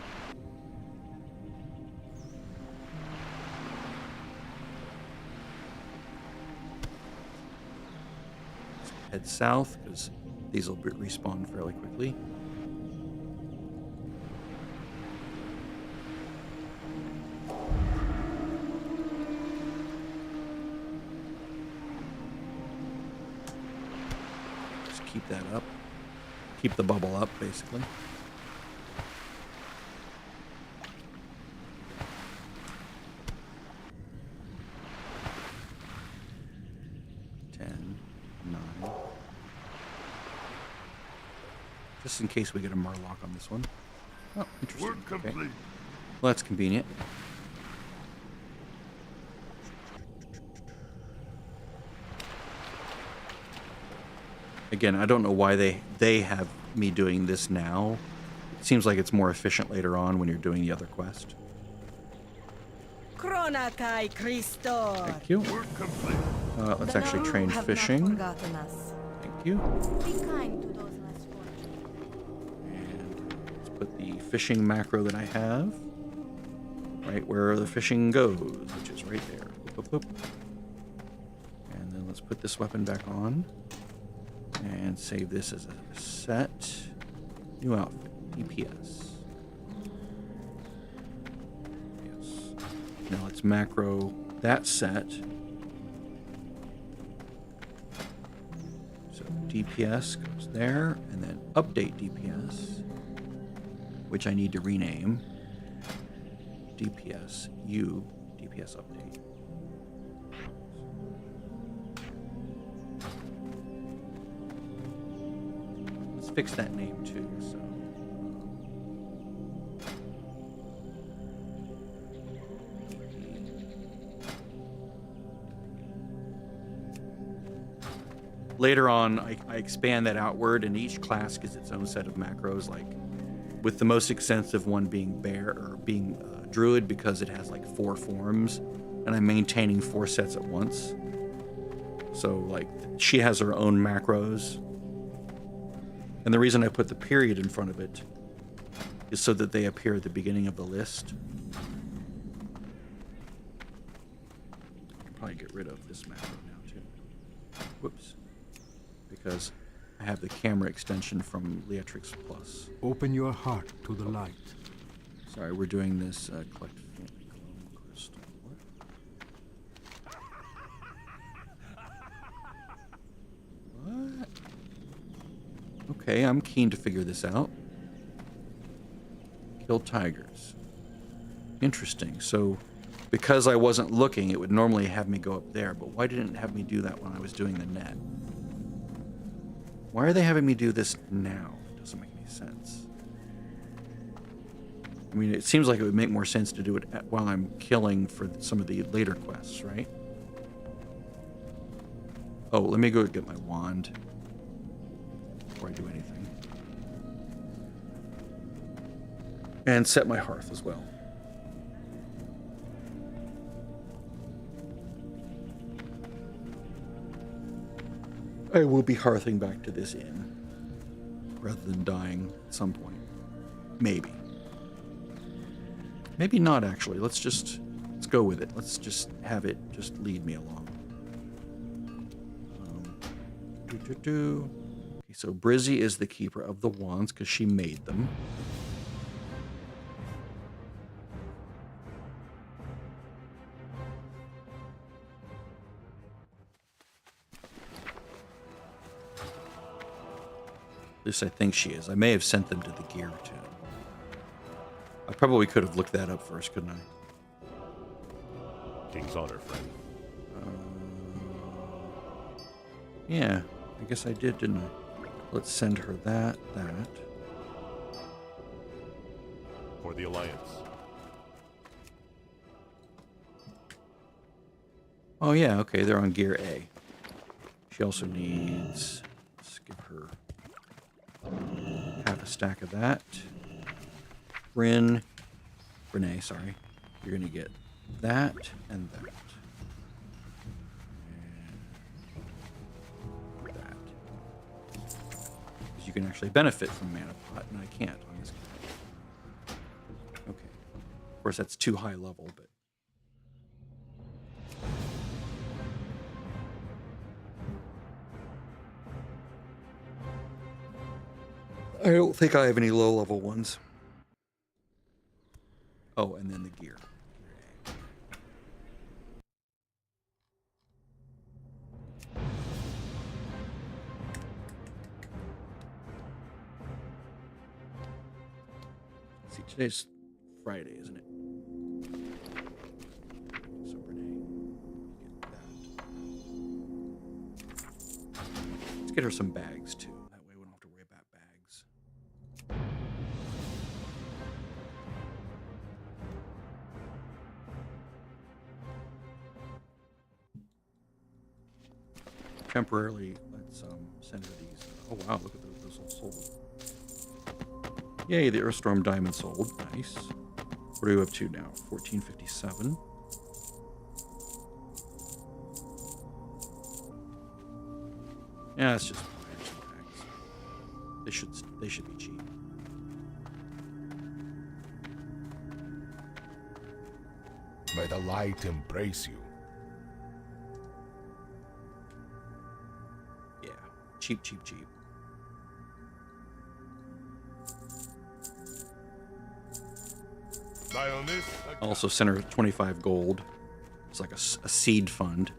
Let's head south because these will respawn fairly quickly. Keep that up. Keep the bubble up, basically. Just in case we get a Murloc on this one. Oh, interesting. Work Okay. complete. Well, that's convenient. Again, I don't know why they have me doing this now. It seems like it's more efficient later on when you're doing the other quest. Kronakai Christor. Thank you. Work complete. Let's The actually Naru train have fishing. Not forgotten us. Thank you. Be kind to those less fortunate. And let's put the fishing macro that I have right where the fishing goes, which is right there. Whoop, whoop, whoop. And then let's put this weapon back on and save this as a set. New outfit, EPS. Yes. Now let's macro that set DPS goes there, and then update DPS, which I need to rename DPS U DPS update. Let's fix that name too. So. Later on, I expand that outward, and each class gets its own set of macros, like with the most extensive one being bear or being druid, because it has like 4 forms, and I'm maintaining 4 sets at once. So like she has her own macros, and the reason I put the period in front of it is so that they appear at the beginning of the list. I can probably get rid of this macro now too. Whoops. Because I have the camera extension from Leatrix Plus. Open your heart to the light. Sorry, we're doing this collect clone crystal. What? Okay, I'm keen to figure this out. Kill tigers. Interesting. So, because I wasn't looking, it would normally have me go up there, but why didn't it have me do that when I was doing the net? Why are they having me do this now? It doesn't make any sense. I mean, it seems like it would make more sense to do it while I'm killing for some of the later quests, right? Oh, let me go get my wand before I do anything. And set my hearth as well. I will be hearthing back to this inn rather than dying at some point. Maybe. Maybe not, actually. Let's go with it. Let's just have it just lead me along. Okay, so Brizzy is the keeper of the wands because she made them. At least I think she is. I may have sent them to the gear too. I probably could have looked that up first, couldn't I? King's honor, friend. Yeah, I guess I did, didn't I? Let's send her that. For the Alliance. Oh yeah, okay, they're on gear A. She also needs, let's give her half a stack of that. Brinnet, sorry. You're gonna get that and that. And that. Because you can actually benefit from mana pot, and I can't on this character. Okay. Of course, that's too high level, but. I don't think I have any low-level ones. Oh, and then the gear. See, today's Friday, isn't it? So, Brinnet, get that. Let's get her some bags, too. That way we don't have to worry about bags. Temporarily, let's send her these. Oh wow, look at those all sold. Yay, the Earthstorm Diamond sold. Nice. What are we up to now? 1457. Yeah, it's just bags. They should be cheap. May the light embrace you. Yeah, cheap. Also sent her 25 gold. It's like a seed fund.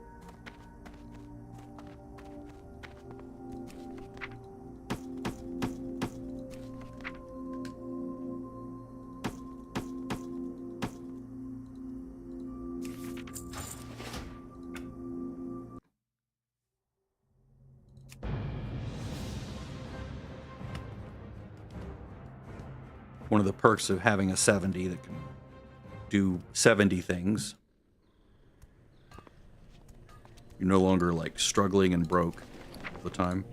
one of the perks of having a 70 that can do 70 things. You're no longer like struggling and broke all the time.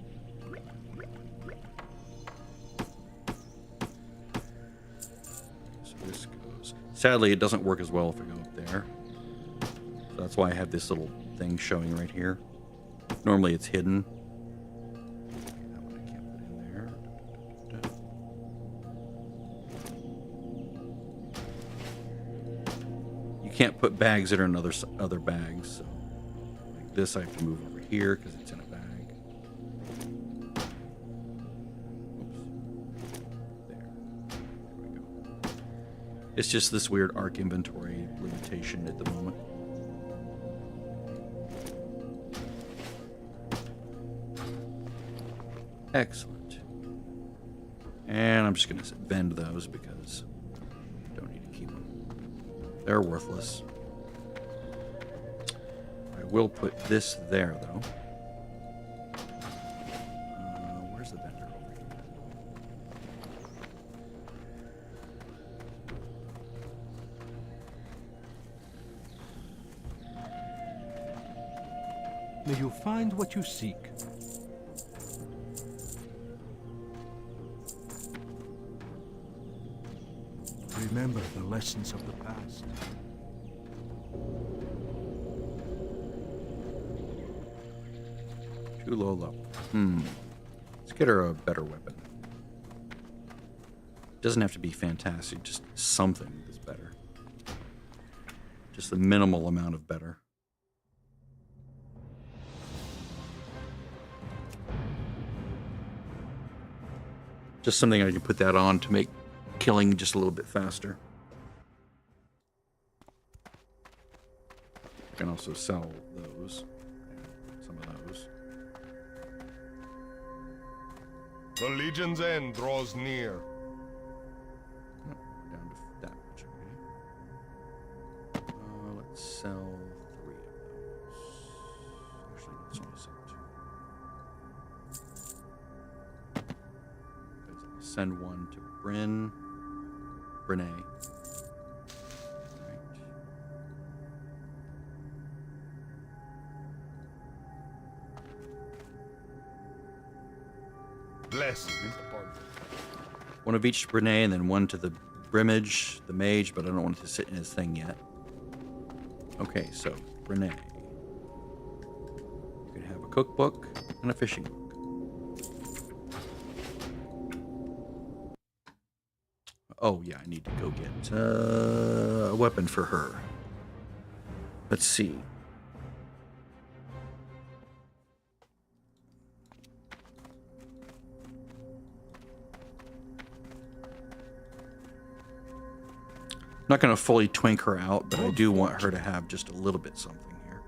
So this goes. Sadly, it doesn't work as well if I go up there. So that's why I have this little thing showing right here. Normally it's hidden. That one I can't put in there. You can't put bags that are in other bags. So like this I have to move over here because it's in a bag. Oops. There we go. It's just this weird ARC inventory limitation at the moment. Excellent. And I'm just going to bend those because I don't need to keep them. They're worthless. I will put this there, though. Where's the bender over here? May you find what you seek. Remember the lessons of the past. Too low level. Let's get her a better weapon. Doesn't have to be fantastic, just something that's better. Just the minimal amount of better. Just something I can put that on to make killing just a little bit faster. I can also sell those. Some of those. The Legion's end draws near. Oh, down to that much, okay. Let's sell 3 of those. Actually, let's only sell 2. I'll send one to Brinnet. Right. Blessings upon you. One of each to Brinnet, and then one to the Brimage, the mage, but I don't want it to sit in his thing yet. Okay, so Brinnet. You can have a cookbook and a fishing book. Oh, yeah, I need to go get a weapon for her. Let's see. Not going to fully twink her out, but I do want her to have just a little bit something here.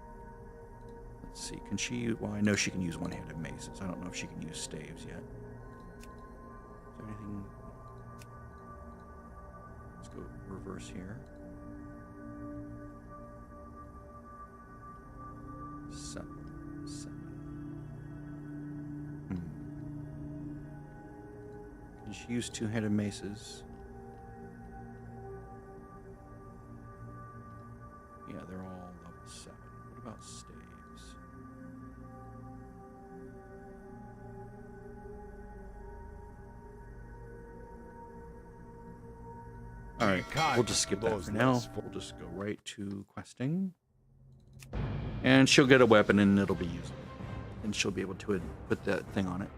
Let's see. Can she... Well, I know she can use one-handed maces. I don't know if she can use staves yet. Is there anything... Go reverse here. 7. Can she use two-handed maces? Yeah, they're all level 7. What about staves? All right, we'll just skip that for now. We'll just go right to questing. And she'll get a weapon and it'll be usable. And she'll be able to put that thing on it.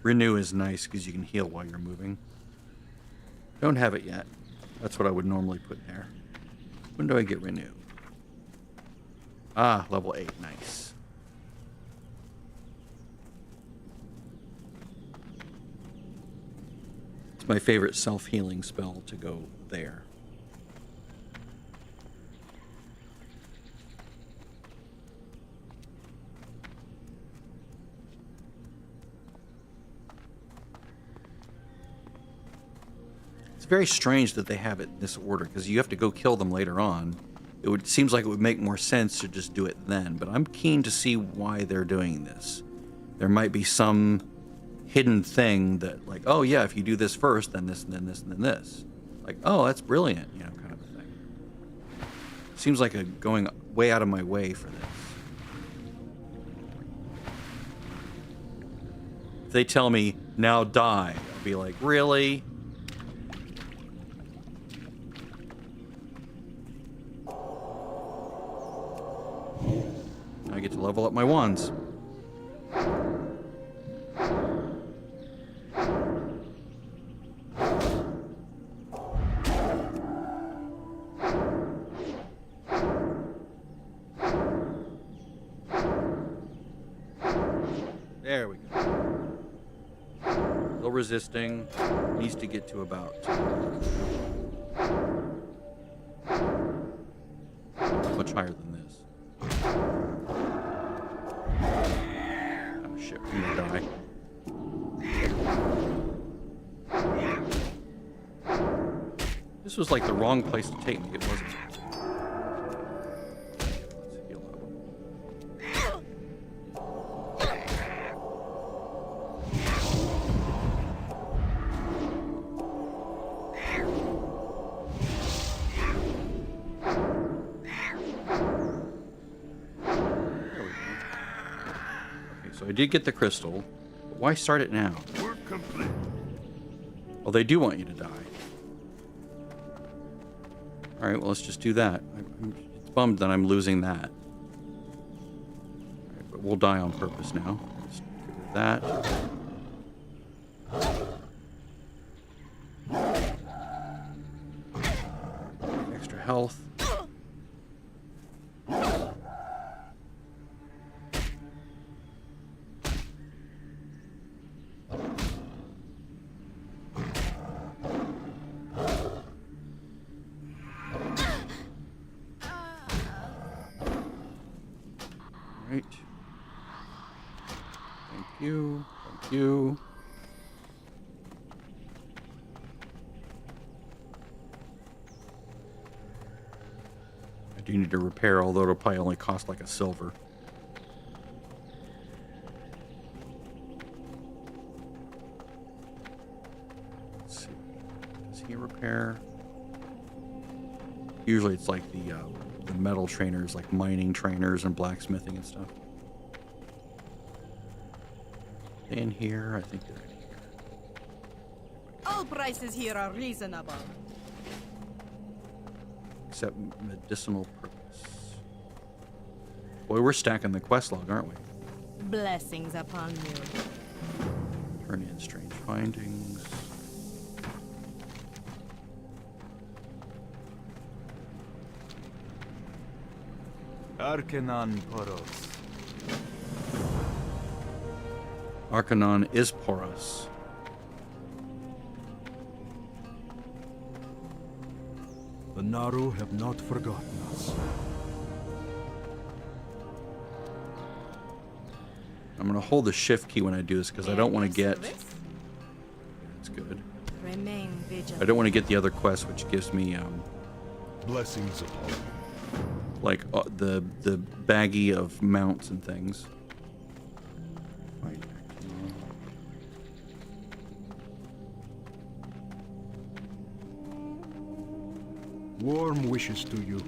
Renew is nice because you can heal while you're moving. Don't have it yet. That's what I would normally put there. When do I get renew? Ah, level 8. Nice. It's my favorite self-healing spell to go there. very strange that they have it in this order, because you have to go kill them later on. Seems like it would make more sense to just do it then, but I'm keen to see why they're doing this. There might be some hidden thing that, like, oh yeah, if you do this first, then this, and then this, and then this. Like, oh, that's brilliant, you know, kind of a thing. Seems like going way out of my way for this. If they tell me, now die, I'll be like, really? I get to level up my wands. There we go. Still resisting. Needs to get to about much higher than this. Oh shit, I'm gonna die. This was like the wrong place to take me. It wasn't. Let's heal up. So I did get the crystal, but why start it now? Work complete. Well, they do want you to die. All right, well, let's just do that. It's bummed that I'm losing that. All right, but we'll die on purpose now. Let's get rid of that. Extra health. Right. Thank you. Thank you. I do need to repair, although it'll probably only cost like a silver. Let's see. Does he repair? Usually it's like the metal trainers, like mining trainers and blacksmithing and stuff. In here, I think they're in here. All prices here are reasonable. Except medicinal purpose. Boy, we're stacking the quest log, aren't we? Blessings upon you. Turn in strange findings. Arcanon Poros. Arcanon is porous. The Naru have not forgotten us. I'm going to hold the shift key when I do this because I don't want to get... That's good. Remain vigilant. I don't want to get the other quest, which gives me Blessings upon you. like the baggie of mounts and things. Right. Warm wishes to you.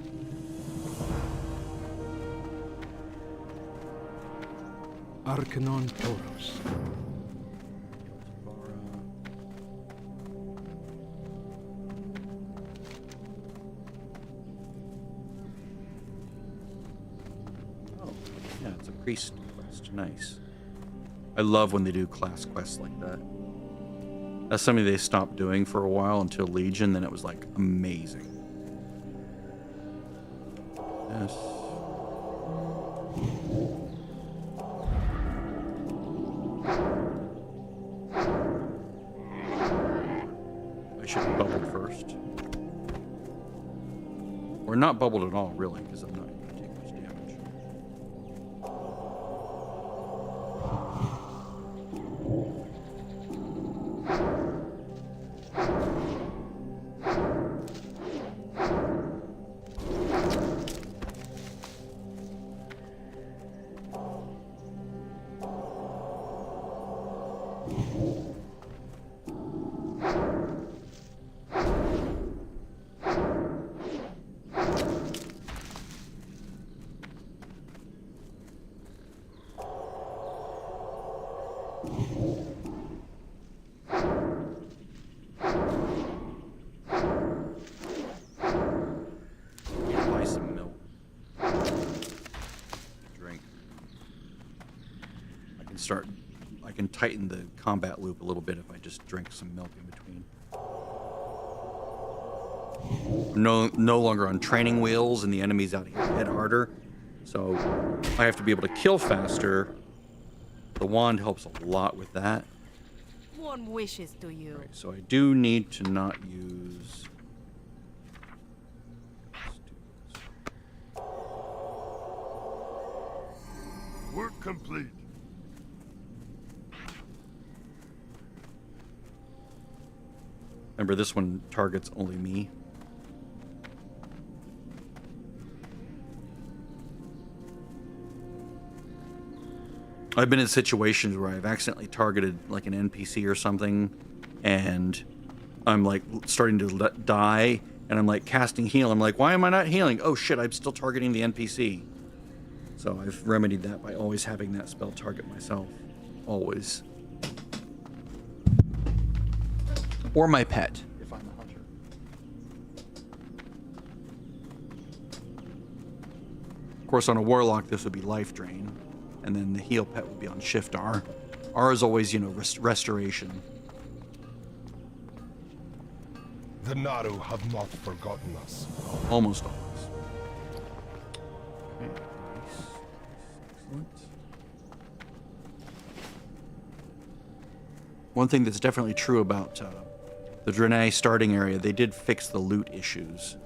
Arcanon Poros. Oh, yeah, it's a priest quest. Nice. I love when they do class quests like that. That's something they stopped doing for a while until Legion, then it was like amazing. Yes. I should have bubbled first. Or not bubbled at all, really, because I'm not going to take much damage. Buy some milk. Drink. I can tighten the combat loop a little bit if I just drink some milk in between. I'm no longer on training wheels and the enemies out here hit harder. So I have to be able to kill faster. The wand helps a lot with that. One wishes to you. Right, so I do need to not use... Work complete. Remember, this one targets only me. I've been in situations where I've accidentally targeted like an NPC or something, and I'm like starting to die, and I'm like casting heal. I'm like, why am I not healing? Oh shit, I'm still targeting the NPC. So I've remedied that by always having that spell target myself. Always. Or my pet, if I'm a hunter. Of course, on a warlock, this would be life drain, and then the heal pet would be on shift R. R is always, you know, restoration. The Naru have not forgotten us. Almost always. Okay, nice. Excellent. One thing that's definitely true about the Draenai starting area, they did fix the loot issues.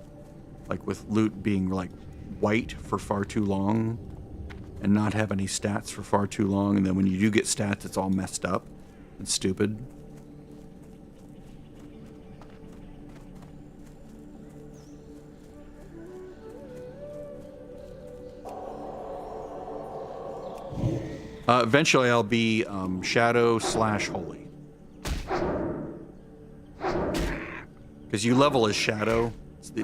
Like with loot being like white for far too long and not have any stats for far too long, and then when you do get stats, it's all messed up and stupid. Eventually I'll be Shadow/Holy. Because you level as Shadow. It's the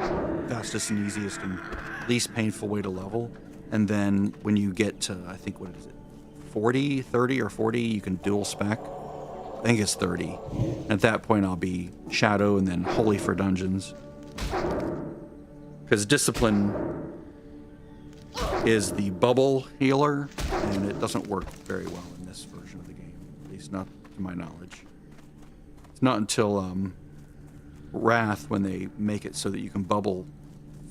fastest and easiest and least painful way to level. And then when you get to, I think, what is it? 40, 30 or 40, you can dual spec. I think it's 30. At that point I'll be Shadow and then Holy for dungeons. Because Discipline is the bubble healer, and it doesn't work very well in this version of the game, at least not to my knowledge. It's not until Wrath when they make it so that you can bubble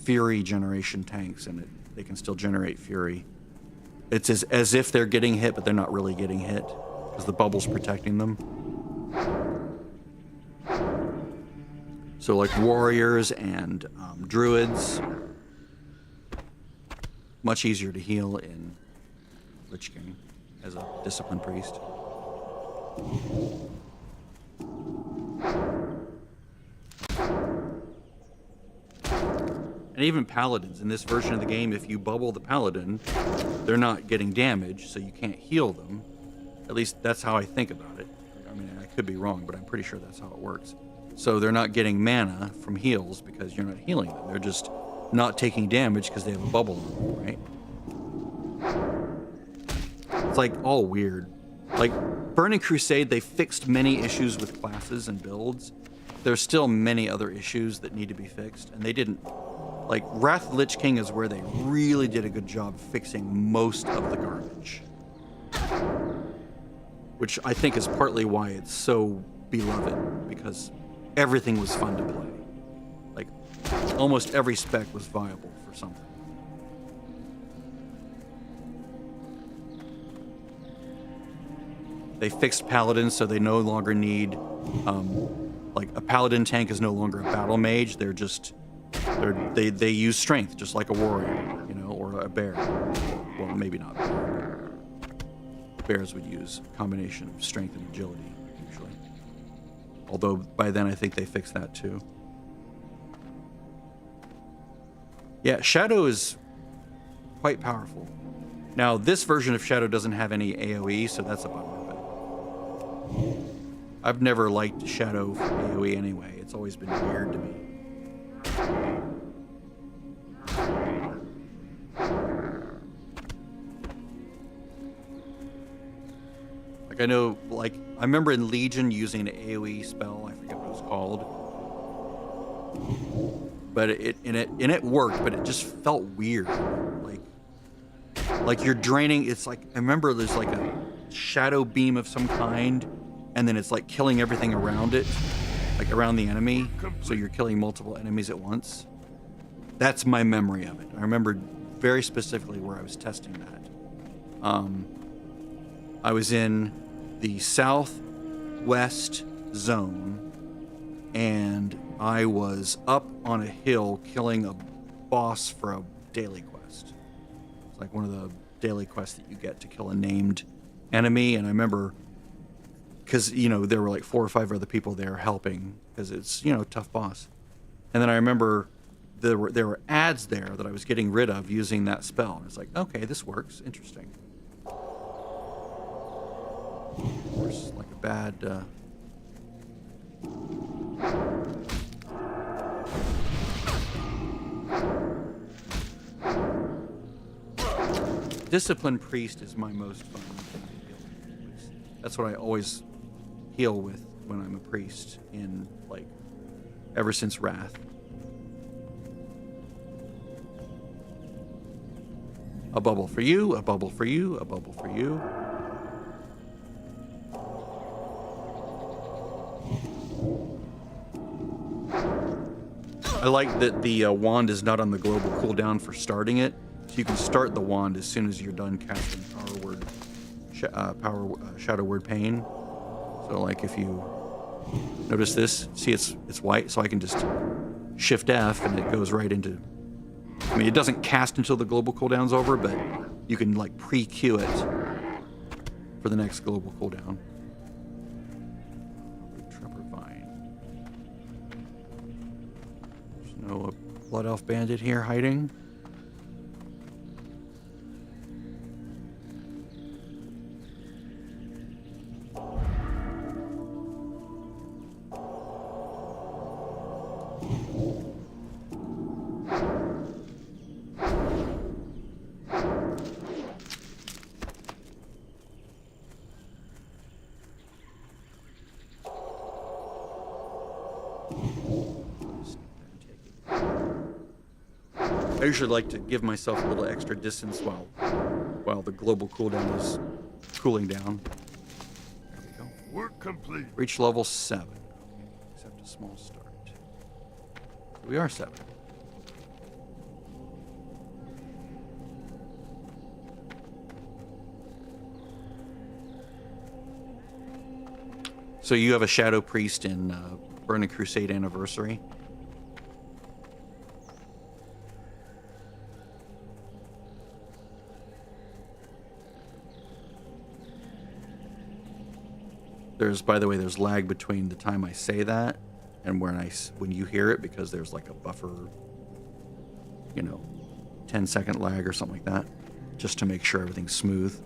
Fury generation tanks, and they can still generate Fury. It's as if they're getting hit, but they're not really getting hit, because the bubble's protecting them. So like warriors and druids, much easier to heal in Lich King as a Discipline priest. And even paladins in this version of the game, if you bubble the paladin, they're not getting damage, so you can't heal them. At least that's how I think about it. I mean, I could be wrong, but I'm pretty sure that's how it works. So they're not getting mana from heals because you're not healing them. They're just not taking damage because they have a bubble on them, right? It's like all weird. Like Burning Crusade, they fixed many issues with classes and builds. There's still many other issues that need to be fixed, and they didn't. Like Wrath of the Lich King is where they really did a good job fixing most of the garbage, which I think is partly why it's so beloved, because everything was fun to play. Like almost every spec was viable for something. They fixed paladins, so they no longer need, like a paladin tank is no longer a battle mage. They're just, they use strength, just like a warrior, you know, or a bear. Well, maybe not. Bears would use a combination of strength and agility, usually. Although by then I think they fixed that too. Yeah, Shadow is quite powerful. Now, this version of Shadow doesn't have any AoE, so that's a bummer. I've never liked Shadow for AoE anyway. It's always been weird to me. Like I know, like I remember in Legion using an AoE spell. I forget what it was called, but it worked, but it just felt weird. Like you're draining. It's like I remember there's like a shadow beam of some kind, and then it's like killing everything around it, like around the enemy. So you're killing multiple enemies at once. That's my memory of it. I remember very specifically where I was testing that. I was in the southwest zone, and I was up on a hill killing a boss for a daily quest. It's like one of the daily quests that you get to kill a named enemy, and I remember because there were like 4 or 5 other people there helping because it's a tough boss. And then I remember there were ads there that I was getting rid of using that spell, and it's like, okay, this works, interesting. Of course, like a bad Discipline Priest is my most fun heal. That's what I always heal with when I'm a priest in, like, ever since Wrath. A bubble for you, a bubble for you, a bubble for you. I like that the wand is not on the global cooldown for starting it, so you can start the wand as soon as you're done casting Shadow Word Pain. So like if you notice this, see it's white, so I can just Shift F and it goes right into. I mean, it doesn't cast until the global cooldown's over, but you can like pre-queue it for the next global cooldown. Trapper Vine. There's no Blood Elf Bandit here hiding. I usually like to give myself a little extra distance while the global cooldown is cooling down. There we go. Work complete. Reach level 7. Okay, accept a small start. We are 7. So you have a Shadow Priest in Burning Crusade Anniversary. By the way, there's lag between the time I say that and when you hear it, because there's like a buffer, 10-second lag or something like that, just to make sure everything's smooth.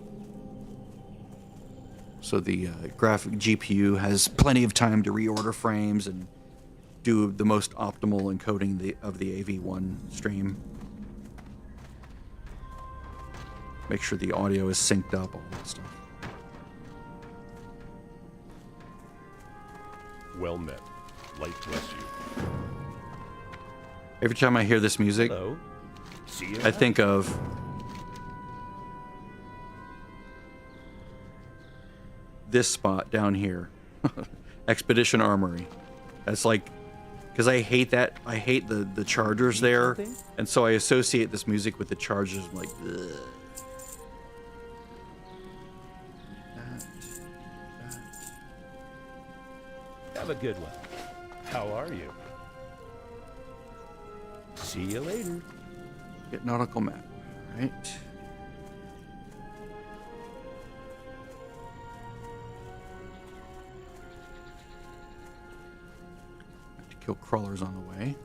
So the graphic GPU has plenty of time to reorder frames and do the most optimal encoding of the AV1 stream. Make sure the audio is synced up, all that stuff. Well met. Light bless you. Every time I hear this music, Hello. See you. I think of this spot down here. Expedition Armory. That's like, because I hate that. I hate the chargers there. And so I associate this music with the chargers. I'm like, ugh. Have a good one. How are you? See you later. Get nautical map. All right. Have to kill crawlers on the way.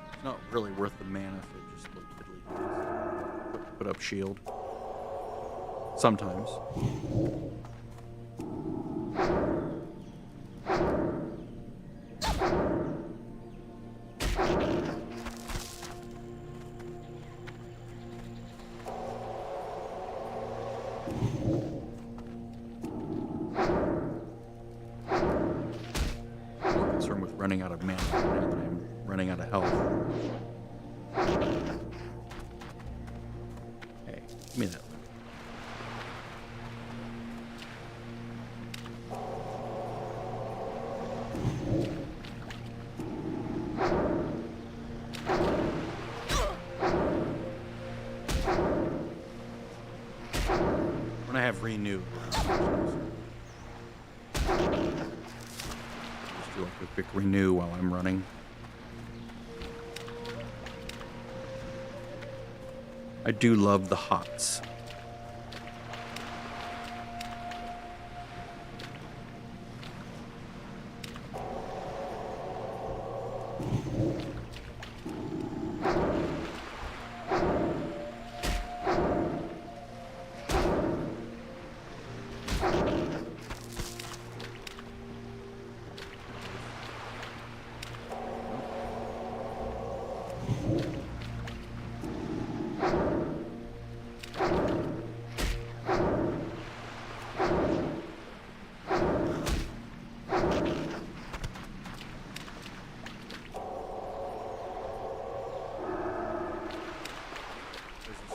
It's not really worth the mana if it just looks fiddly. Put up shield. Sometimes. More concerned with running out of mana than I'm running out of health. Hey, give me that. When I have renew. Just do like a quick renew while I'm running. I do love the hots.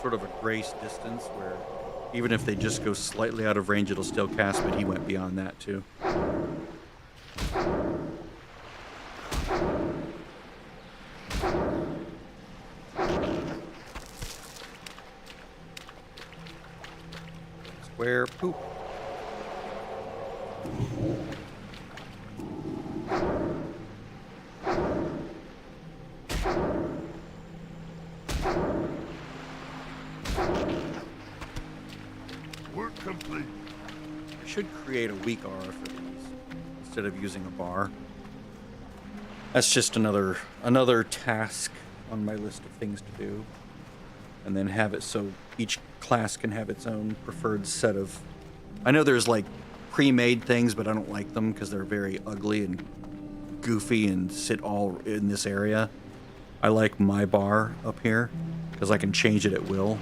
Sort of a grace distance where even if they just go slightly out of range, it'll still cast, but he went beyond that too. Square poop. Work complete. I should create a weak R for these instead of using a bar. That's just another task on my list of things to do. And then have it so each class can have its own preferred set of... I know there's like pre-made things, but I don't like them because they're very ugly and goofy and sit all in this area. I like my bar up here because I can change it at will.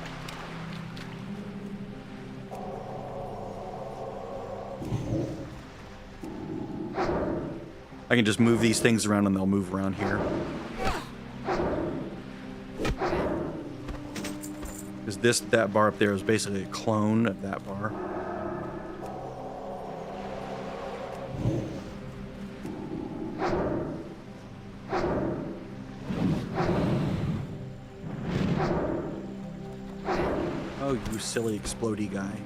I can just move these things around and they'll move around here. Because that bar up there is basically a clone of that bar. Oh, you silly explodey guy.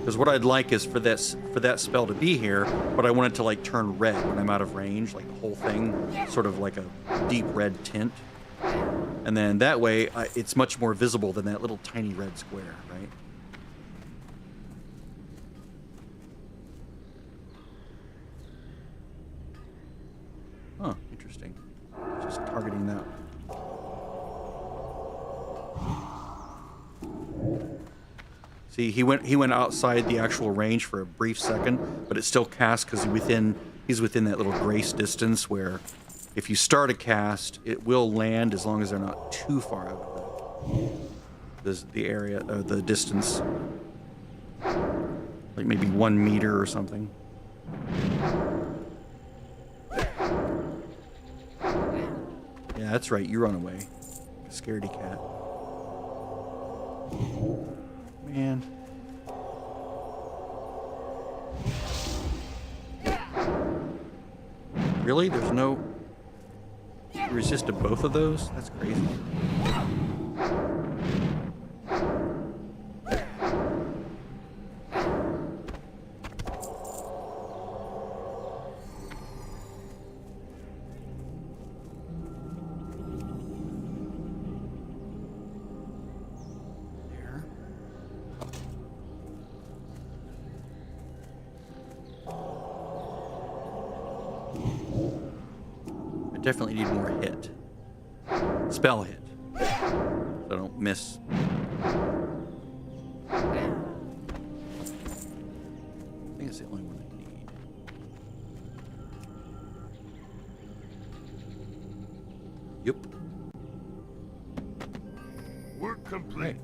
Because what I'd like is for that spell to be here, but I want it to like turn red when I'm out of range, like the whole thing, sort of like a deep red tint. And then that way, it's much more visible than that little tiny red square, right? Huh, interesting. Just targeting that. See, he went outside the actual range for a brief second, but it still casts because he's within that little grace distance where if you start a cast, it will land as long as they're not too far out of the area, the distance. Like maybe 1 meter or something. Yeah, that's right, you run away. Scaredy cat. Man. Really? There's no... You resisted both of those? That's crazy. Definitely need more hit. Spell hit. So I don't miss. I think it's the only one I need. Yep. Work complete. Right.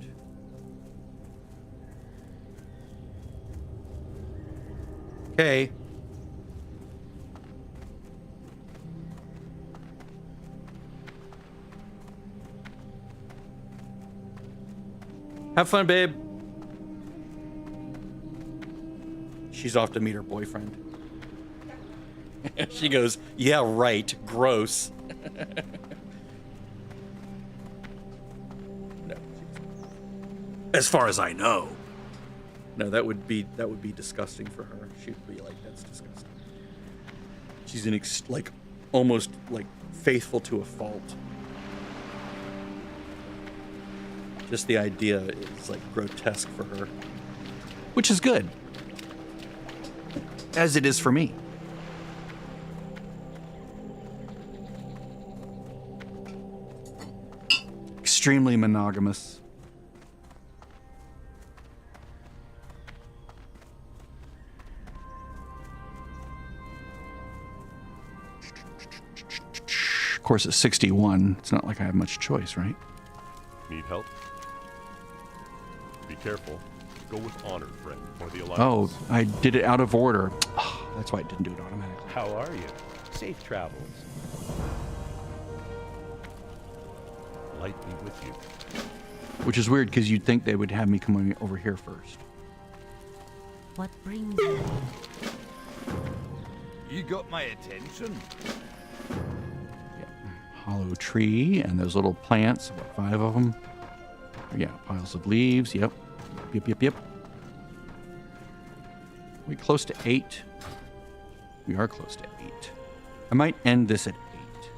Okay. Have fun, babe. She's off to meet her boyfriend. She goes, yeah, right. Gross. No. As far as I know. No, that would be disgusting for her. She'd be like, that's disgusting. She's almost faithful to a fault. Just the idea is grotesque for her. Which is good. As it is for me. Extremely monogamous. Of course, at 61, it's not like I have much choice, right? Need help? Be careful. Go with honor, friend, for the alliance. Oh, I did it out of order. Oh, that's why it didn't do it automatically. How are you? Safe travels. Light be with you. Which is weird because you'd think they would have me come over here first. What brings you? You got my attention. Hollow tree and those little plants, about 5 of them. Yeah, piles of leaves. Yep. Yep. We close to 8. We are close to 8. I might end this at 8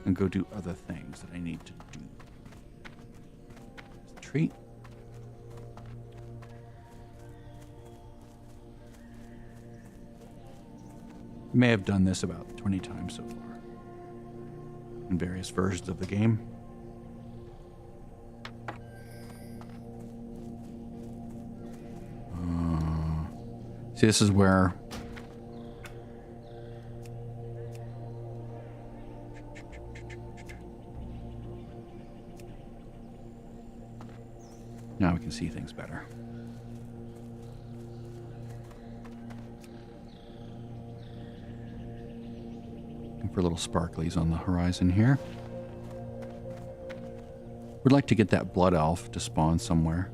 and go do other things that I need to do. There's the tree. I may have done this about 20 times so far in various versions of the game. See, this is where now we can see things better. Looking for little sparklies on the horizon here. We'd like to get that blood elf to spawn somewhere.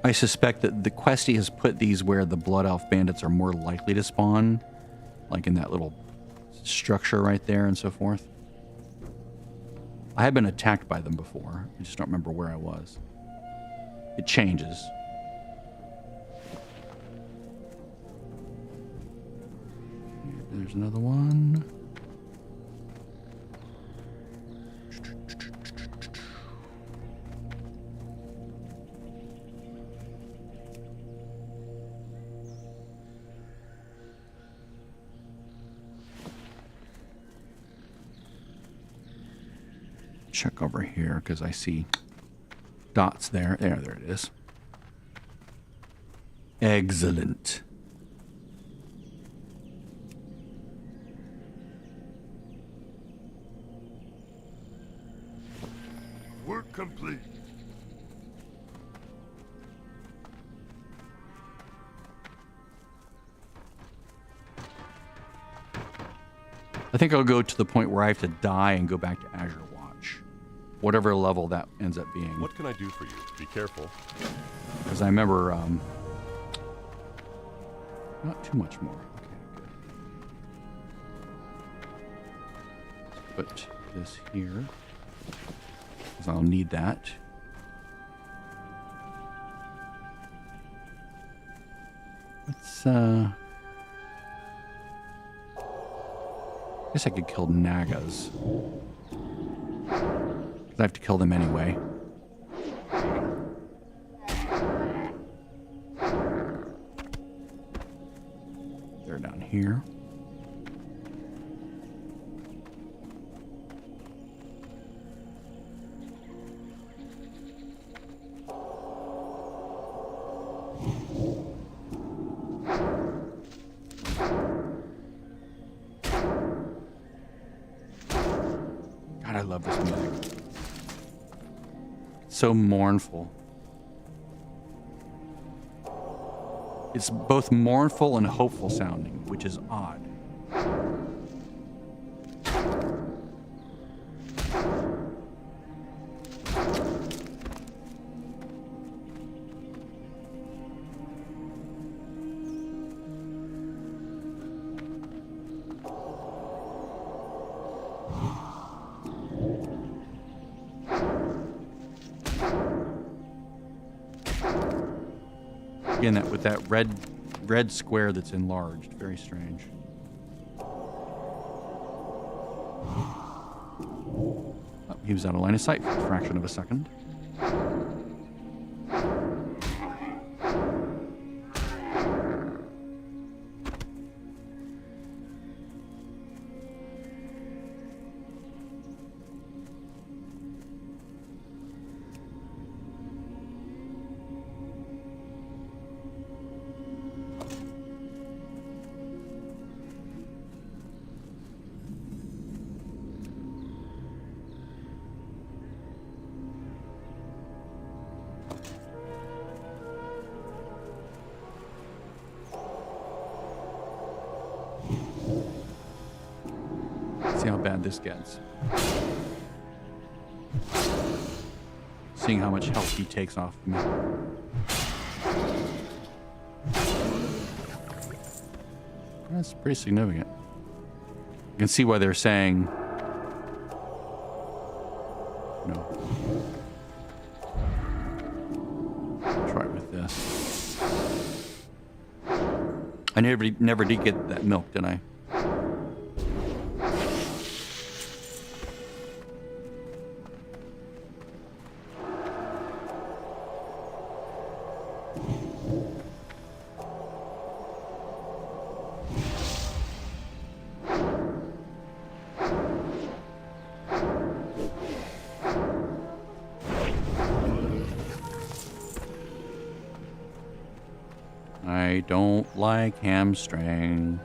I suspect that the Questie has put these where the Blood Elf bandits are more likely to spawn, like in that little structure right there and so forth. I have been attacked by them before. I just don't remember where I was. It changes. There's another one. Check over here because I see dots there. There it is. Excellent. Work complete. I think I'll go to the point where I have to die and go back to Azure Watch. Whatever level that ends up being. What can I do for you? Be careful. Because I remember, not too much more. Okay, good. Let's put this here. Because I'll need that. Let's, I guess I could kill Nagas. Because I have to kill them anyway. here. God, I love this music. It's so mournful. It's both mournful and hopeful sounding, which is odd. Again, that with that red square that's enlarged, very strange. Oh, he was out of line of sight for a fraction of a second. See how bad this gets. Seeing how much health he takes off me. That's pretty significant. You can see why they're saying no. Try it with this. I never did get that milk, did I? I don't like hamstring.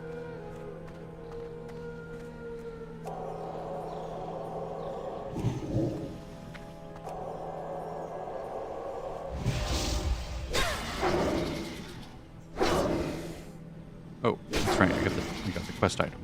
Oh, that's right. I got the quest item.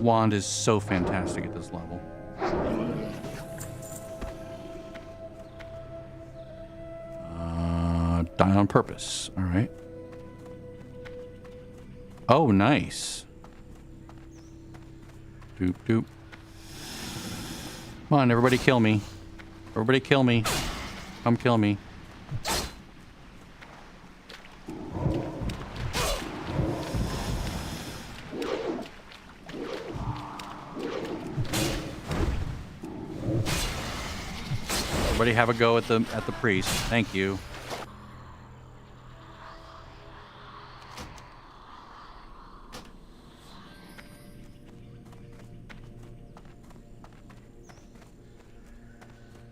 Wand is so fantastic at this level. Die on purpose. All right. Oh, nice. Doop doop. Come on, everybody kill me. Everybody kill me. Come kill me. Everybody have a go at the priest. Thank you.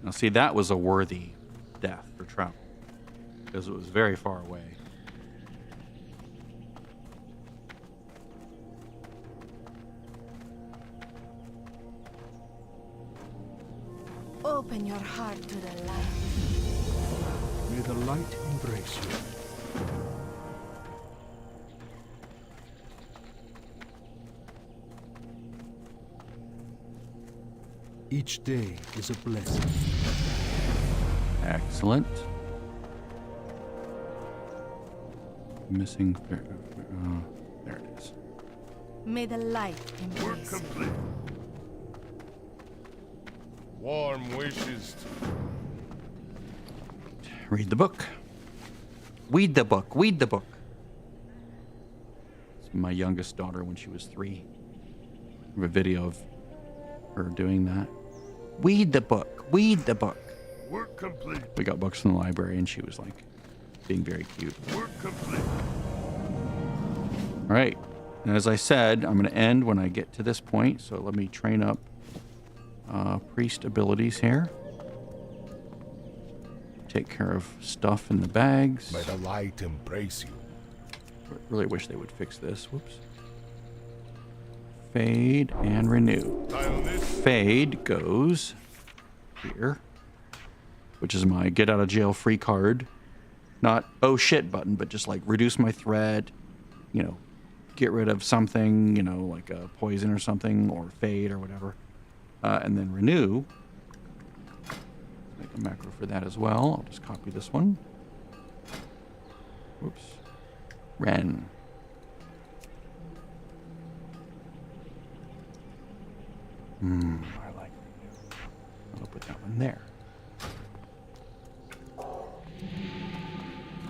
Now see, that was a worthy death for travel because it was very far away. Open your heart to the light. May the light embrace you. Each day is a blessing. Excellent. Missing. There it is. May the light embrace you. Warm wishes. Read the book. Weed the book. Weed the book. It's my youngest daughter when she was 3. I have a video of her doing that. Weed the book. Weed the book. Work complete. We got books from the library and she was like being very cute. Work complete. All right. And as I said, I'm going to end when I get to this point. So let me train up priest abilities here. Take care of stuff in the bags. May the light embrace you. Really wish they would fix this. Whoops. Fade and renew. Dial this. Fade goes here, which is my get out of jail free card. Not oh shit button, but just like reduce my threat, you know, get rid of something, you know, like a poison or something, or fade or whatever. And then renew. Make a macro for that as well. I'll just copy this one. Whoops. Ren. I like renew. I'll put that one there.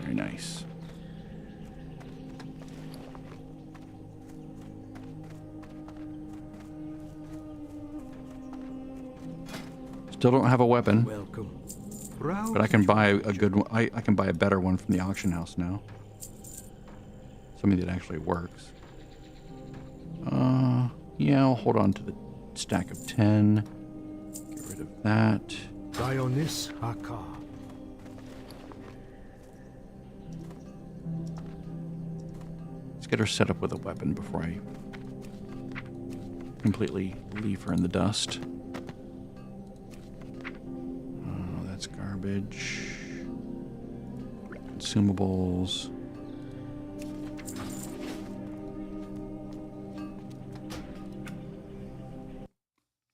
Very nice. Still don't have a weapon, Welcome. but I can buy a good one. I can buy a better one from the auction house now. Something that actually works. Yeah, I'll hold on to the stack of 10. Get rid of that. Dionis Haka. Let's get her set up with a weapon before I completely leave her in the dust. Oh, that's garbage. Consumables.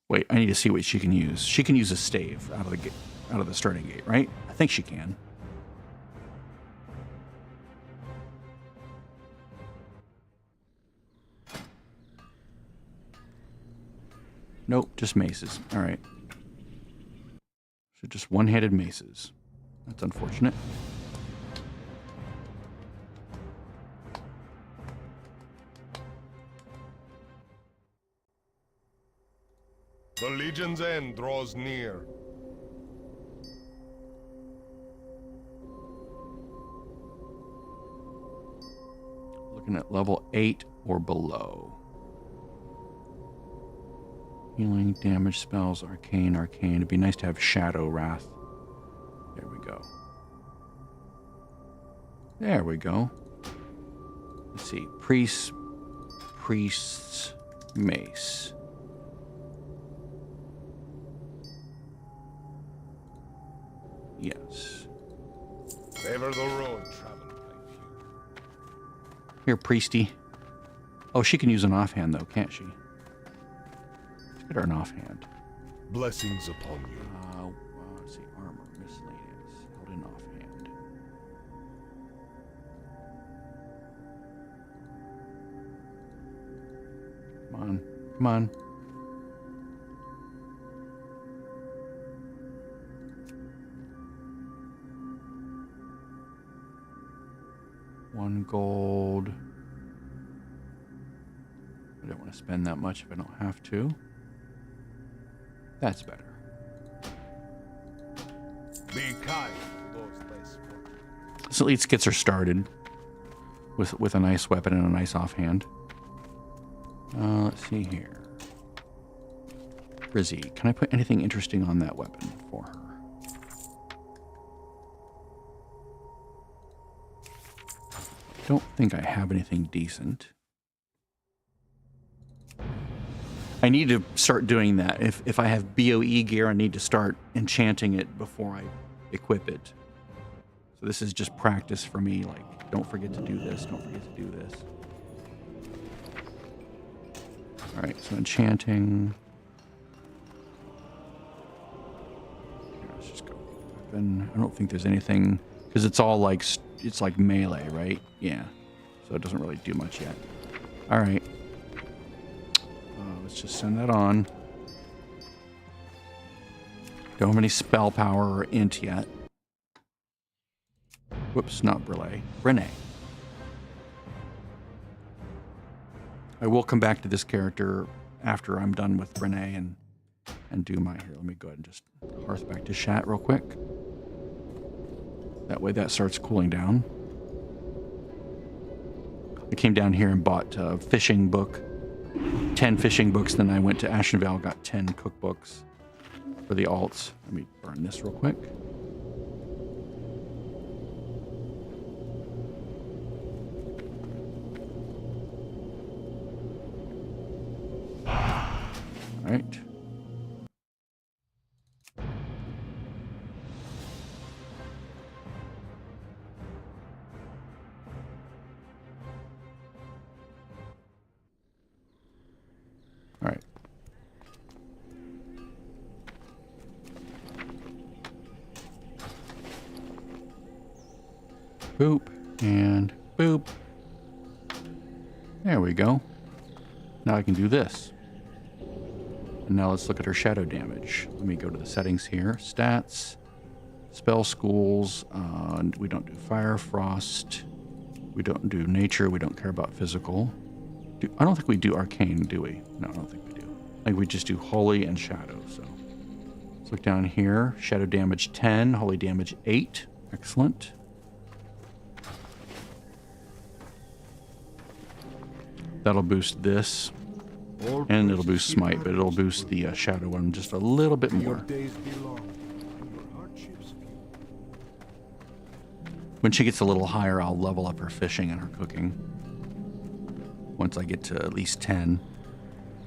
Wait, I need to see what she can use. She can use a stave out of the gate, out of the starting gate, right? I think she can. Nope, just maces. All right. So just one-handed maces. That's unfortunate. The Legion's end draws near. Looking at level 8 or below. Healing, damage spells, arcane, arcane. It'd be nice to have Shadow Wrath. There we go. There we go. Let's see. Priest, priest's mace. Yes. Favor the road traveled by few. Here, priesty. Oh, she can use an offhand though, can't she? Let's get her an offhand. Blessings upon you. Let's see, armor, miscellaneous, held in offhand. Come on, come on. One gold. I don't want to spend that much if I don't have to. That's better. Be kind to those less fortunate. This at least gets her started with a nice weapon and a nice offhand. Let's see here. Rizzy, can I put anything interesting on that weapon for her? I don't think I have anything decent. I need to start doing that. If I have BOE gear, I need to start enchanting it before I equip it. So this is just practice for me. Like, don't forget to do this. Don't forget to do this. All right, so enchanting. Let's just go weapon. I don't think there's anything, because it's all like, it's like melee, right? Yeah. So it doesn't really do much yet. All right. Let's just send that on. Don't have any spell power or int yet. Whoops, not Brinnet. I will come back to this character after I'm done with Brinnet and do my... Here, let me go ahead and just hearth back to chat real quick. That way that starts cooling down. I came down here and bought a fishing book. 10 fishing books, then I went to Ashenvale, got 10 cookbooks for the alts. Let me burn this real quick. All right. All right. Boop and boop. There we go. Now I can do this. And now let's look at her shadow damage. Let me go to the settings here. Stats, spell schools. We don't do fire, frost. We don't do nature. We don't care about physical. I don't think we do arcane, do we? No, I don't think we do. I think we just do holy and shadow. So let's look down here. Shadow damage 10, holy damage 8. Excellent. That'll boost this. And it'll boost smite, but it'll boost the shadow one just a little bit more. When she gets a little higher, I'll level up her fishing and her cooking. Once I get to at least 10,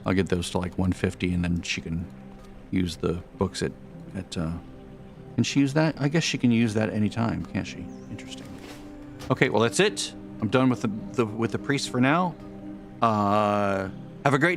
I'll get those to like 150, and then she can use the books at can she use that? I guess she can use that anytime, can't she? Interesting. Okay, well that's it. I'm done with the priest for now. Have a great day.